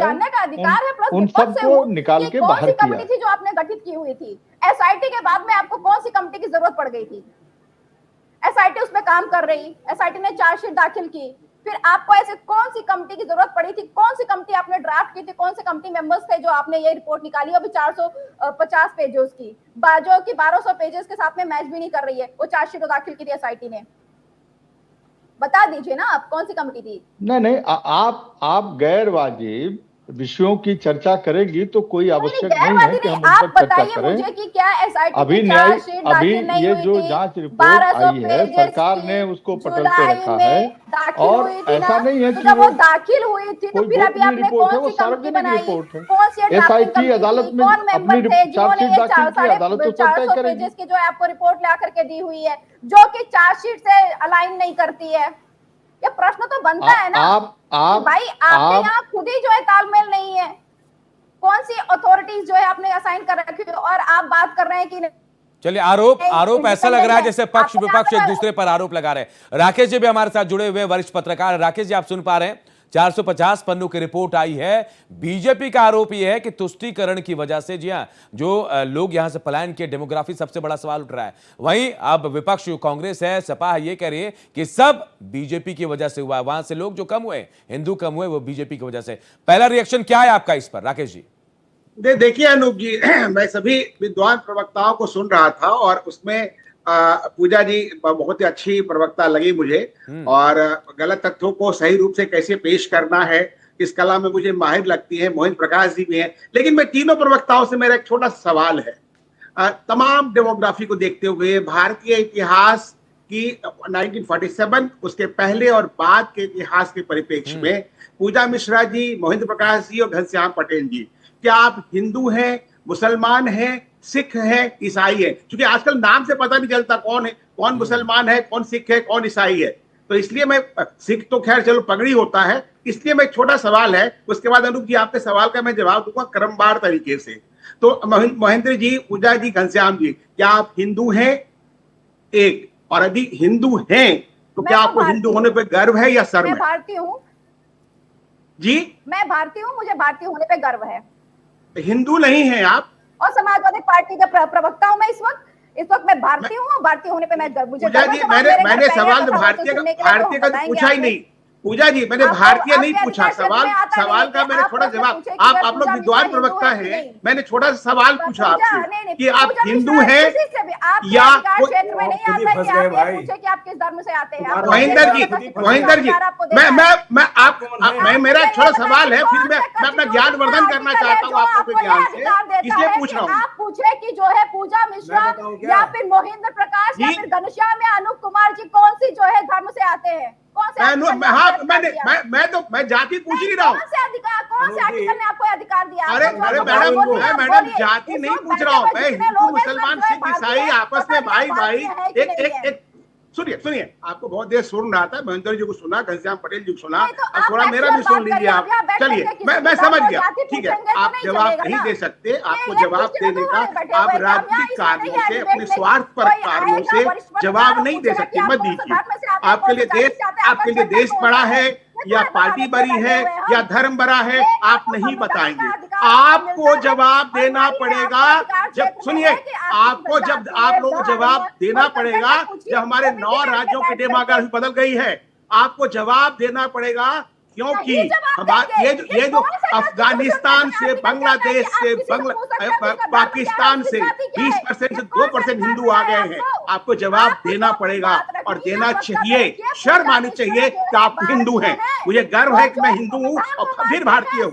उन सबको निकाल के बाहर किया। जो आपने गठित की हुई थी एसआईटी के बाद में, आपको कौन सी कमेटी की जरूरत पड़ गई थी? एसआईटी उसमें काम कर रही, एसआईटी ने चार्जशीट दाखिल की, फिर आपको ऐसे कौन सी कमेटी की जरूरत पड़ी थी? कौन सी कमेटी आपने ड्राफ्ट की थी? कौन से कमेटी मेंबर्स थे जो आपने ये रिपोर्ट निकाली? अभी 450 पेजेस की, जो कि 1200 पेजेस के साथ में मैच भी नहीं कर रही है, वो चार्जशीट दाखिल की थी एसआईटी ने। बता दीजिए ना आप कौन सी कमेटी थी? नहीं, आप गैर वाजिब विषयों की चर्चा करेगी तो कोई आवश्यक नहीं है कि हम उन पर चर्चा करें। मुझे कि क्या एसआईटी अभी ये जो जांच रिपोर्ट आई है सरकार ने उसको पटल पे रखा है और ऐसा नहीं है कि वो दाखिल हुई थी तो फिर अभी आपने कौन सी कमेटी बनाई? कौन सी एसआईटी अदालत में अपनी चार्जशीट दाखिल की, अदालत तो तय करेगी। की जो आपको रिपोर्ट ला करके दी हुई है जो कि चार्जशीट से अलाइन नहीं करती है, ये प्रश्न तो बनता है ना भाई। आपके यहाँ खुद ही जो है तालमेल नहीं है। कौन सी अथॉरिटीज जो है आपने असाइन कर रखी है और आप बात कर रहे हैं कि चलिए आरोप ऐसा लग रहा है जैसे पक्ष विपक्ष एक दूसरे पर आरोप लगा रहे हैं। राकेश जी भी हमारे साथ जुड़े हुए वरिष्ठ पत्रकार। राकेश जी, आप सुन पा रहे हैं, 450 पन्नों की रिपोर्ट आई है। बीजेपी का आरोप यह है कि तुष्टीकरण की वजह से, जी हां, जो लोग यहां से पलायन किए, डेमोग्राफी सबसे बड़ा सवाल उठ रहा है। वहीं अब विपक्ष कांग्रेस है, सपा है, ये कह रही है कि सब बीजेपी की वजह से हुआ। वहां से लोग जो कम हुए, हिंदू कम हुए, वो बीजेपी की वजह से। पहला रिएक्शन क्या है आपका इस पर, राकेश जी? देखिए अनूप जी, मैं सभी विद्वान प्रवक्ताओं को सुन रहा था और उसमें पूजा जी बहुत ही अच्छी प्रवक्ता लगी मुझे और गलत तथ्यों को सही रूप से कैसे पेश करना है इस कला में मुझे माहिर लगती है। मोहित प्रकाश जी भी हैं। लेकिन मैं तीनों प्रवक्ताओं से मेरा एक छोटा सवाल है। तमाम डेमोग्राफी को देखते हुए भारतीय इतिहास की 1947 उसके पहले और बाद के इतिहास के परिप्रेक्ष्य में पूजा मिश्रा जी, मोहित प्रकाश जी और घनश्याम पटेल जी, क्या आप हिंदू हैं, मुसलमान हैं, सिख है, ईसाई है? क्योंकि आजकल नाम से पता नहीं चलता कौन है, कौन मुसलमान है, कौन सिख है, कौन ईसाई है। तो इसलिए मैं, सिख तो खैर चलो पगड़ी होता है, इसलिए मैं छोटा सवाल है, उसके बाद अनूप जी आपके सवाल का मैं जवाब दूंगा क्रमवार तरीके से। तो महेंद्र जी, पूजा जी, घनश्याम जी, क्या आप हिंदू हैं? एक, और यदि हिंदू हैं तो क्या आपको हिंदू होने पर गर्व है या शर्म है? मैं भारतीय हूँ जी, मैं भारतीय हूँ, मुझे भारतीय होने पे गर्व है। हिंदू नहीं है आप? और समाजवादी पार्टी के प्रवक्ता हूं मैं इस वक्त मैं भारतीय हूं, भारतीय होने पे मैं मुझे पूजा जी, मैंने सवाल भारतीय का पूछा ही नहीं। पूजा जी, मैंने भारतीय नहीं पूछा, सवाल का मैंने थोड़ा जवाब, आप लोग विद्वान प्रवक्ता हैं, मैंने छोटा सा सवाल पूछा आपसे कि आप हिंदू हैं या आप किस धर्म से आते हैं? महेंद्र जी, मैं मेरा छोटा सवाल है, फिर मैं अपना ज्ञान वर्धन करना चाहता हूँ आपके ज्ञान से, इसलिए पूछ रहा हूँ। आप पूछे कि जो है पूजा मिश्रा या फिर मोहिंद्र प्रकाश या फिर घनश्याम या अनूप कुमार जी कौन सी जो है धर्म से आते हैं? मैं जाति पूछ ही रहा हूँ। कौन से आर्टिकल ने आपको अधिकार दिया? अरे मैडम जाति नहीं पूछ रहा हूँ मैं। हिंदू, मुसलमान, सिख, ईसाई आपस में भाई एक सुनिए, आपको बहुत देर सुन रहा था, महेंद्र जी को सुना, घनश्याम पटेल जी को सुना, अब थोड़ा मेरा भी सुन लीजिए आप। चलिए, मैं समझ गया, ठीक है, आप जवाब नहीं दे सकते, आपको जवाब देने का आप राजनीतिक कारणों से, अपने स्वार्थ पर कारणों से जवाब नहीं दे सकते, मत दीजिए। आपके लिए देश बड़ा है, या पार्टी बड़ी है या धर्म बड़ा है, आप नहीं बताएंगे। आपको जवाब देना पड़ेगा। जब सुनिए, आपको जब आप लोगों को जवाब देना पड़ेगा जब हमारे 9 राज्यों की डेमोग्राफी बदल गई है, आपको जवाब देना पड़ेगा। क्योंकि ये जो अफगानिस्तान से, बांग्लादेश से, पाकिस्तान से 20% से 2% हिंदू आ गए हैं, आपको जवाब देना पड़ेगा और देना चाहिए। शर्म आनी चाहिए कि आप हिंदू हैं। मुझे गर्व है कि मैं हिंदू हूँ और फिर भारतीय हूँ।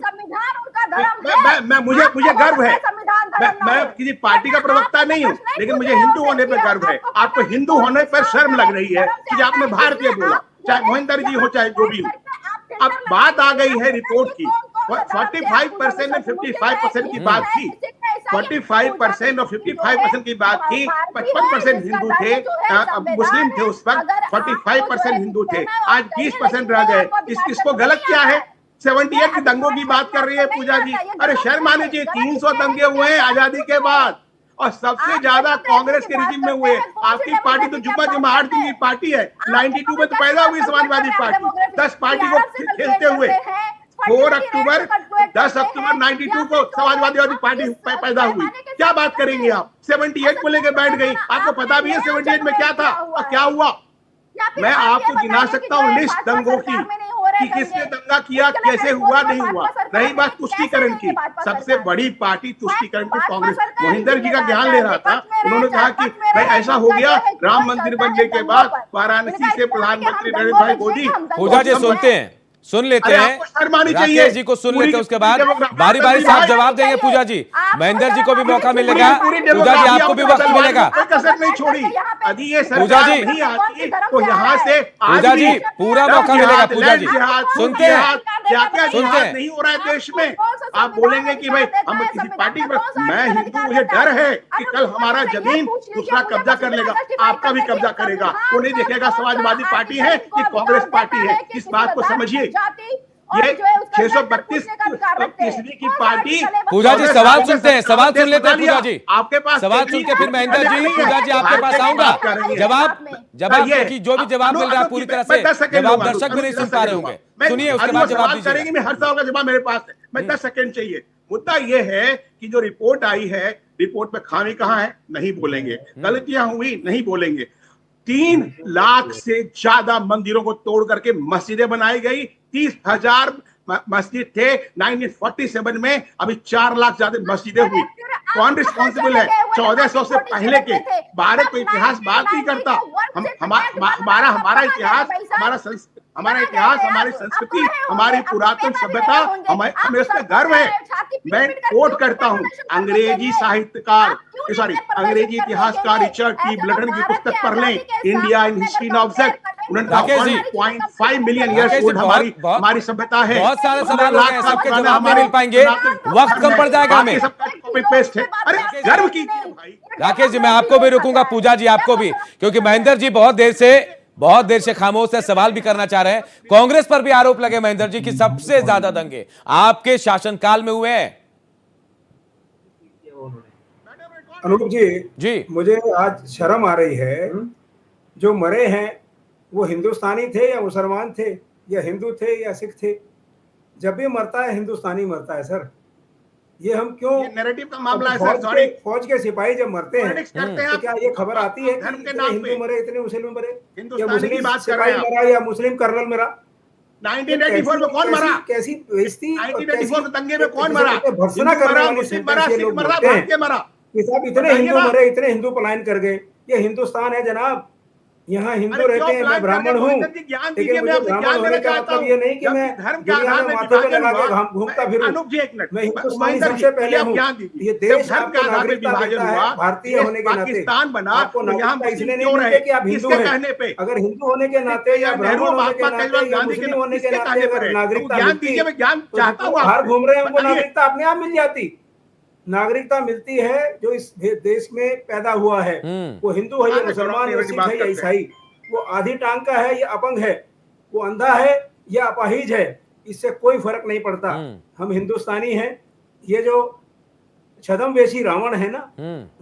मुझे गर्व है। मैं किसी पार्टी का प्रवक्ता नहीं हूँ, लेकिन मुझे हिंदू होने पर गर्व है। आपको हिंदू होने पर शर्म लग रही है कि आपने भारतीय बोला, चाहे मोहिंदर जी हो चाहे जो भी हो। अब बात आ गई है रिपोर्ट की। 45% और 55% की बात थी। 45% और 55% की बात थी। 55% हिंदू थे, मुस्लिम थे उस वक्त। 45% हिंदू थे, आज 20% रह गए। इसको गलत क्या है? 78 की दंगों की बात कर रही है पूजा जी। अरे शर्म आनी चाहिए। 300 दंगे हुए हैं आजादी के बाद और सबसे ज्यादा कांग्रेस के रिजिम में हुए। आपकी पार्टी तो जुम्मा 8 दिन की पार्टी है। 92 में तो पैदा हुई समाजवादी पार्टी, 10 पार्टी को खेलते हुए। 4 अक्टूबर 10 अक्टूबर 92 को समाजवादी पार्टी पैदा हुई। क्या बात करेंगे आप? 78 को लेकर बैठ गई। आपको पता भी है 78 में क्या था और क्या हुआ। मैं आपको गिना सकता हूँ लिस्ट दंगों की कि किसने दंगा किया, कैसे हुआ, नहीं हुआ। रही बात तुष्टीकरण की, सबसे बड़ी पार्टी तुष्टीकरण की कांग्रेस। मोहिंदर जी का ज्ञान ले रहा था, उन्होंने कहा कि भाई ऐसा हो गया राम मंदिर बनने के बाद वाराणसी से प्रधानमंत्री नरेंद्र भाई मोदी। पूजा जी सुनते हैं, सुन लेते हैं, राकेश जी को सुन लेते हैं, उसके बाद बारी बारी से आप जवाब देंगे। पूजा जी, महेंद्र जी को भी मौका मिलेगा। पूजा जी आपको भी वक्त मिलेगा। कसर नहीं छोड़ी। यदि ये पूजा जी नहीं आती तो यहाँ से पूजा जी पूरा मौका मिलेगा। पूजा जी सुनते हैं, क्या क्या सुनते हैं। नहीं हो रहा है देश में। आप बोलेंगे कि भाई हम किसी पार्टी पर, मैं हिंदू, मुझे डर है कि कल हमारा जमीन दूसरा कब्जा कर लेगा, आपका भी कब्जा करेगा। वो नहीं देखेगा समाजवादी पार्टी है कि कांग्रेस पार्टी है। इस बात को समझिए। ये 632 की पार्टी। पूजा जी सवाल सुनते हैं, सवाल सुन लेते हैं। पूजा जी आपके पास सवाल सुन के फिर महेंद्र जी, पूजा जी आपके पास आऊंगा। जवाब की जो भी जवाब मिल रहा है पूरी तरह से जवाब दर्शक भी नहीं सुन पा रहे होंगे। सुनिए उसके बाद जवाब दीजिए। मैं हर सवाल का जवाब मेरे पास है। मैं 10 सेकंड चाहिए। मुद्दा ये है कि जो रिपोर्ट आई है, रिपोर्ट में खामी कहाँ है नहीं बोलेंगे, गलतियां हुई नहीं बोलेंगे। 3 लाख से ज्यादा मंदिरों को तोड़ करके मस्जिदें बनाई गई। 30,000 मस्जिद थे 1947 में, अभी 4 लाख ज्यादा मस्जिदें हुई। कौन रिस्पॉन्सिबल है? 1400 से पहले के। भारत को इतिहास बात नहीं करता। हमारा इतिहास, हमारी संस्कृति, हमारी पुरातन सभ्यता, हमें उसमें गर्व है। मैं कोट करता हूँ अंग्रेजी साहित्यकार, अंग्रेजी इतिहासकार रिचर्ड टी ब्लटन की पुस्तक पढ़ लें, India in history and object. 1.5 million years old हमारी सभ्यता है। बहुत सारे सवाल हैं, सबके जवाब नहीं मिल पाएंगे, वक्त कम पड़ जाएगा हमें। कॉपी पेस्ट है। अरे गर्व की भाई। राकेश जी मैं आपको भी रुकूंगा, पूजा जी आपको भी, क्योंकि महेंद्र जी बहुत देर से खामोश है, सवाल भी करना चाह रहे हैं। कांग्रेस पर भी आरोप लगे महेंद्र जी की सबसे ज्यादा दंगे आपके शासनकाल में हुए हैं। अनूप जी, मुझे आज शर्म आ रही है। जो मरे हैं वो हिंदुस्तानी थे या मुसलमान थे या हिंदू थे या सिख थे? जब भी मरता है हिंदुस्तानी मरता है सर। ये हम क्यों नैरेटिव का मामला है सर। सॉरी, फौज के सिपाही जब मरते हैं तो क्या ये खबर आती है धर्म कि के इतने नाम हिंदू पे मरे, इतने मुस्लिम मरे, या हिंदुस्तानी की मुस्लिम बात कर सिपाही रहे हैं मरा या मुस्लिम कर्नल मरा? 1984 में कौन मरा? कैसी बेइज्जती, 1984 के दंगे में कौन मरा? भर्त्सना कर रहे हैं, मुस्लिम मरा, सिख मरा, भारतीय मरा। कि साहब इतने हिंदू मरे, इतने हिंदू पलायन कर गए। ये हिंदुस्तान है जनाब, यहाँ हिंदू रहते हैं। मैं ब्राह्मण हूँ, लेकिन मुझे ब्राह्मण होने का मतलब ये नहीं कि मैं दुनिया में माथे पे लगा के घूमता फिरूं। मैं हिंदुस्तानी सबसे पहले हूँ। ये देश आपको नागरिकता देता है भारतीय होने के नाते। आपको नागरिकता इसलिए नहीं मिलती कि आप हिंदू हैं। अगर हिंदू होने के नाते या ब्राह्मण होने के नाते या मुस्लिम होने के नाते अगर नागरिकता मिलती तो बाहर घूम रहे हैं उनको नागरिकता अपने आप मिल जाती। नागरिकता मिलती है जो इस देश में पैदा हुआ है, वो हिंदू है या मुसलमान या सिख है या ईसाई, वो आधी टांग का है या अपंग है, वो अंधा है या अपाहिज है, इससे कोई फर्क नहीं पड़ता। हम हिंदुस्तानी हैं। ये जो छद्मवेशी रावण है ना,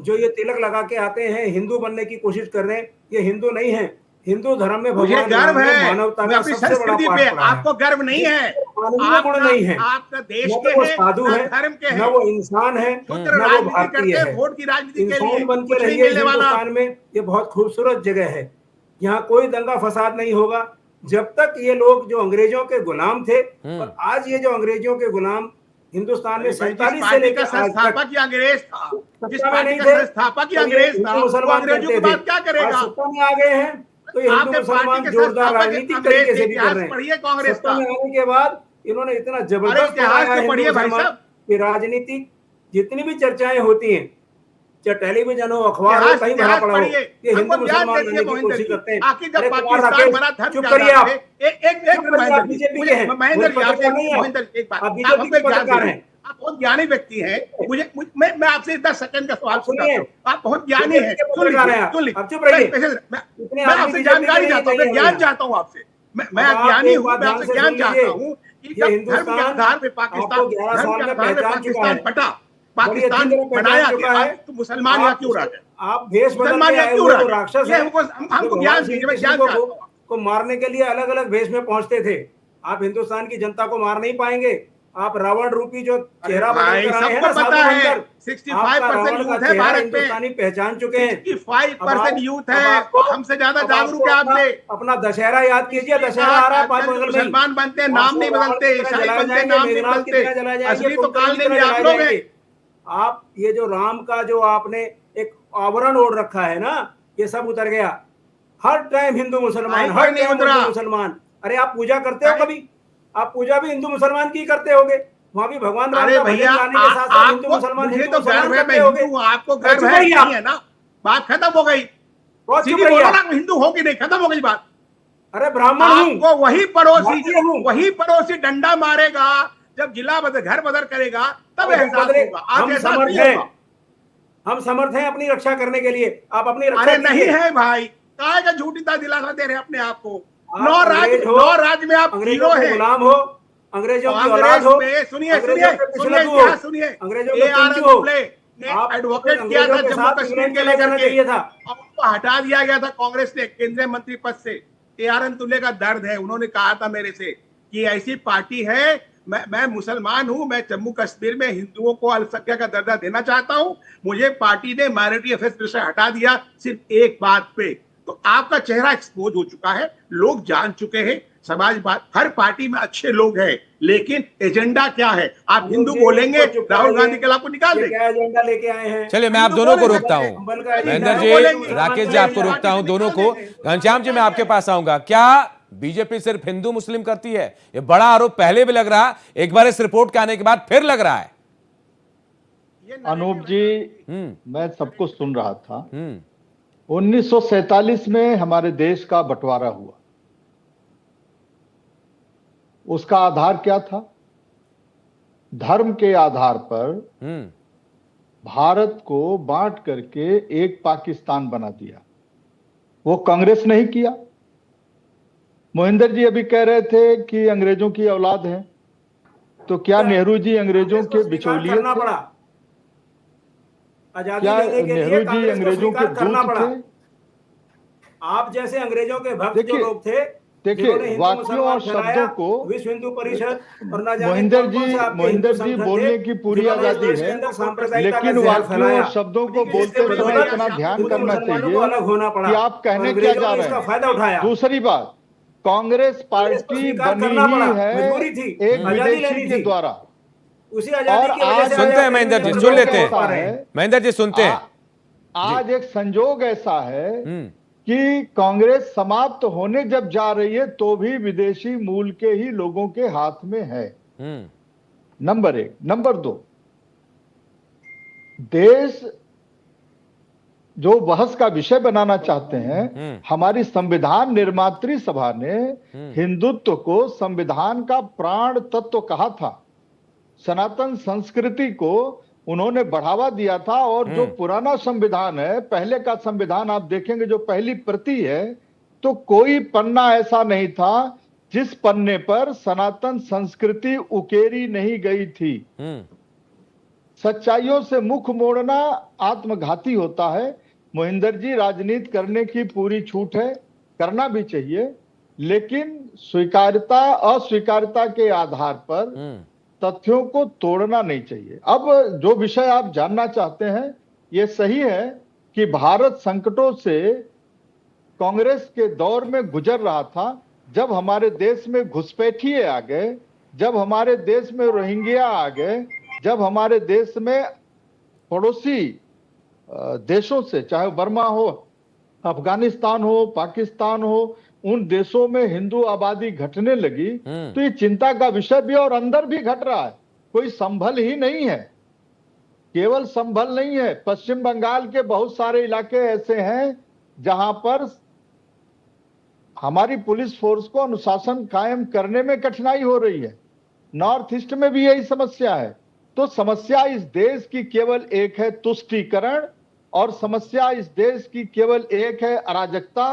जो ये तिलक लगा के आते हैं, हिंदू बनने की कोशिश कर रहे हैं, ये हिंदू नहीं है। हिंदू धर्म में मुझे भगवान गर्व राम ने है, मानवता मैं का अपनी सबसे बड़ा संस्कृति पाठ पे, पढ़ा है। आपको गर्व नहीं है, मानवीय गुण नहीं है, आपका देश न के तो वो हैं, साधु न है, धर्म के न हैं, वो इंसान है, शुद्ध न वो राजनीति भारतीय करते है। हैं वोट की राजनीति के लिए, इंसान बन के कुछ नहीं रहिए मिलने वाला हिंदुस्तान आपको। में। ये बहुत खूबसूरत जगह है, यहाँ कोई दंगा फसाद नहीं होगा जब तक ये लोग जो अंग्रेजों के गुलाम थे। और आज ये जो अंग्रेजों के गुलाम हिंदुस्तान में अरे भाई, जिस 47 से पार्टी लेकर का आज तक संस्थापक ही अंग्रेज था, जिस सत्ता में पार्टी नहीं का थे, संस्थापक ही तो ये अंग्रेज हिंदू था, वो मुसलमान अंग्रेजों करते की थे। बात क्या आज करेगा? सत्ता में आ गए हैं तो ये हिंदू आपके पार्टी मुसलमान के जोरदार संस्थापक राजनीतिक अंग्रेज तरीके थे, से भी कर इतिहास रहे हैं। पढ़िए कांग्रेस सत्ता का। में आने के बाद इन्होंने इतना अरे जबरदस्त इतिहास पढ़ाया तो है हिंदू पढ़िए भाई मुसलमान साहब। की राजनीति। जितनी भी चर्चाएं होती हैं, चाहे टेलीविजन हो, अखबार हो, कहीं भरा इतिहास पड़ा हो, पढ़िए, ये हिंदू हमको ज्ञान मुसलमान देती है बनने की मोहिंदर कोशिश जी। करते हैं। आखिर जब अरे कुमार पाकिस्तान राकेश, बना, धर्म चुप के करिए आधार आप, पे एक चुप करिए, आप मिनट बीजेपी मुझे के हैं, महेंद्र जी, आपसे पत्रकार नहीं है आप। मोहिंदर एक बात, आप आप बीजेपी हमको के एक ज्ञान पत्रकार दीजिए। हैं। आप बहुत ज्ञानी व्यक्ति हैं, मैं आपसे 10 सेकंड का सवाल आप पूछ सुनिए, रहा हूँ। आप बहुत ज्ञानी बीजेपी हैं, के सुन पत्रकार लीजिए, हैं आप। सुन लीजिए। आप चुप रहिए। मैं इतने आदमी आपसे बीजेपी के जानकारी नहीं चाहता हूँ, चाहिए मैं ज्ञान भैया। चाहता हूँ आपसे। मैं अब आप ज्ञानी एक हूँ, बात मैं ध्यान आपसे से ज्ञान सुन चाहता लीजिए, हूँ कि ये जब धर्म के आधार पे पाकिस्तान, आपको 11 धर्म साल के में आधार पे पहचान चुका पाकिस्तान है, फटा, बड़ी अच्छी पाकिस्तान तरह पहचान बनाया चुका गया, है। तो मुसलमान यहाँ क्यों रह गए? आप भेष बदल मुसलमान के यहाँ आए क्यों हुए रह वो गए? राक्षस ये हैं हमको जो ज्ञान भगवान श्री दीजिए, मैं कृष्ण ज्ञान चाहता हूँ। को मारने के लिए अलग अलग भेष में पहुंचते थे। आप हिंदुस्तान की जनता को मार नहीं पाएंगे। आप रावण रूपी जो चेहरा बदल भाई कर आए हैं सबको ना साधु पता है, बनकर, 65% आपका रावण का यूथ है चेहरा भारत में, हिंदुस्तानी पहचान चुके हैं। 65% यूथ है, आपको हमसे ज्यादा अब जागरूक है आपको आपसे। अपना दशहरा याद कीजिए। इसलिए दशहरा कहा आ रहा है कि 5 आजकल जो बगल में ही। मुसलमान बनते हैं, नाम नहीं बदलते, ईसाई जलाए बनते हैं, जाएंगे, नाम नहीं मेघनाथ की बदलते, तरह जलाए जाएंगे, असली तो कुंभकर्ण की काल तरह आप जलाए लोग हैं। जाएंगे। आप ये जो राम का जो आपने एक आवरण ओढ़ रखा है ना, ये सब उतर गया। हर टाइम हिंदू मुसलमान, कोई हर नहीं टाइम उतरा। हिंदू मुसलमान। अरे आप पूजा करते हो कभी? आप पूजा भी हिंदू मुसलमान की करते होगे, वहां भी भगवान राम अरे का भजन भैया, गाने के साथ साथ हिंदू आपको मुसलमान मुझे तो गर्व है, मैं करते होगे। हिंदू हूँ, आपको गर्व चुप है रहिए नहीं आप। है ना? बात खत्म हो गई। बहुत चुप सीधी रहिए बोलो ना, आप। हिंदू हो कि नहीं, खत्म हो गई बात। अरे ब्राह्मण हूँ, आपको भारतीय हूँ। वही पड़ोसी डंडा मारेगा जब जिला बदल, घर बदल करेगा, तब एहसास होगा। आज हम एहसास समर्थ नहीं हैं, होगा। हम समर्थ हैं अपनी रक्षा करने के लिए। आप अपनी रक्षा अरे नहीं कीजिए। है भाई, काहे का झूठी दिलासा दे रहे हैं अपने आप को। आप नौ अंग्रेज हो, राज्य में आप अंग्रेजों हीरो के हैं। गुलाम हो, अंग्रेजों की औलाद कांग्रेस हो, में सुनिए अंग्रेजों के पिछले हो, इतिहास सुनिए, अंग्रेजों के AR चंचू हो। तुगले ने आप एडवोकेट किया अंग्रेजों था के जम्मू साथ कश्मीर इंग्लैंड के चला लेकर जाना के, चाहिए था। और उनको हटा दिया गया था कांग्रेस ने केंद्रीय मंत्री पद से। AR तुगले का दर्द है, उन्होंने कहा था मेरे से कि ऐसी पार्टी है, मैं मुसलमान हूं, मैं जम्मू कश्मीर में हिंदुओं को अल्पसंख्यक का दर्जा देना चाहता हूं, मुझे पार्टी ने माइनॉरिटी अफेयर्स से हटा दिया सिर्फ एक बात पे। तो आपका चेहरा एक्सपोज हो चुका है, लोग जान चुके हैं। समाजवाद, हर पार्टी में अच्छे लोग हैं, लेकिन एजेंडा क्या है? आप हिंदू बोलेंगे, राहुल गांधी के खिलाफ निकाल देंगे। क्या एजेंडा लेके आए हैं? चलिए मैं आप हिंदू दोनों को बोलेंगे, रोकता हूं, अंबल का एजेंडा महेंद्र है, जी, बोलेंगे, राकेश जी, मुसलमान आपको बोलेंगे। रोकता हूं दोनों को। घनश्याम जी, मैं आपके पास आऊंगा। क्या बीजेपी सिर्फ हिंदू मुस्लिम करती है? ये बड़ा आरोप पहले भी लग रहा, एक बार इस रिपोर्ट के आने के बाद फिर लग रहा है। अनूप जी, मैं सबको सुन रहा था। 1947 1947 में हमारे देश का बंटवारा हुआ। उसका आधार क्या था? धर्म के आधार पर भारत को बांट करके एक पाकिस्तान बना दिया। वो कांग्रेस नहीं किया। मोहिंदर जी अभी कह रहे थे कि अंग्रेजों की औलाद है, तो क्या नेहरू जी अंग्रेजों के बिचौलिए करना थे? पड़ा आजादी क्या लेने के लिए? नेहरू जी कांग्रेस को अंग्रेजों के स्वीकार करना दूत पड़ा। थे? आप जैसे अंग्रेजों के भक्त जो देखिए, लोग थे, देखिए, जिन्होंने हिंदू वाक्यों मुसलमान और फैलाया, शब्दों को विश्व हिंदू परिषद और ना जाने मोहिंदर कौन-कौन जी, से आपके मोहिंदर हिंदू जी संगठन बोलने थे, की पूरी जिन्होंने इस आजादी देश के है, अंदर सांप्रदायिकता लेकिन का जहर वाक्यों फैलाया। और शब्दों को जिसके बोलते समय बदौलत इतना ध्यान हिंदू करना मुसलमानों को चाहिए अलग होना पड़ा कि आप कहने और क्या अंग्रेजों जा ने रहे इसका हैं। फायदा उठाया। दूसरी बात, कांग्रेस पार्टी स्वीकार बनी करना पड़ा, ही है मजबूरी थी, एक आजादी विदेशी लेनी के थी। द्वारा। उसी आजादी और की वजह आज से सुनते हैं महेंद्र जी, सुन लेते ऐसा हैं है, महेंद्र जी, सुनते हैं। आज एक संजोग ऐसा है कि कांग्रेस समाप्त होने जब जा रही है तो भी विदेशी मूल के ही लोगों के हाथ में है। नंबर 1। नंबर 2, देश जो बहस का विषय बनाना चाहते हैं, हमारी संविधान निर्मात्री सभा ने हिंदुत्व को संविधान का प्राण तत्व कहा था। सनातन संस्कृति को उन्होंने बढ़ावा दिया था। और जो पुराना संविधान है, पहले का संविधान आप देखेंगे, जो पहली प्रति है, तो कोई पन्ना ऐसा नहीं था जिस पन्ने पर सनातन संस्कृति उकेरी नहीं गई थी। सच्चाइयों से मुख मोड़ना आत्मघाती होता है। मोहिंदर जी, राजनीति करने की पूरी छूट है। करना भी चाहिए, लेकिन स्वीकार्यता अस्वीकार्यता के आधार पर तथ्यों को तोड़ना नहीं चाहिए। अब जो विषय आप जानना चाहते हैं, ये सही है कि भारत संकटों से कांग्रेस के दौर में गुजर रहा था, जब हमारे देश में घुसपैठिए आ गए, जब हमारे देश में रोहिंग्या आ गए, जब हमारे देश में पड़ोसी देशों से, चाहे बर्मा हो, अफगानिस्तान हो, पाकिस्तान हो, उन देशों में हिंदू आबादी घटने लगी, तो ये चिंता का विषय भी, और अंदर भी घट रहा है। कोई संभल ही नहीं है, केवल संभल नहीं है। पश्चिम बंगाल के बहुत सारे इलाके ऐसे हैं जहां पर हमारी पुलिस फोर्स को अनुशासन कायम करने में कठिनाई हो रही है। नॉर्थ ईस्ट में भी यही समस्या है। तो समस्या इस देश की केवल एक है तुष्टीकरण, और समस्या इस देश की केवल एक है अराजकता,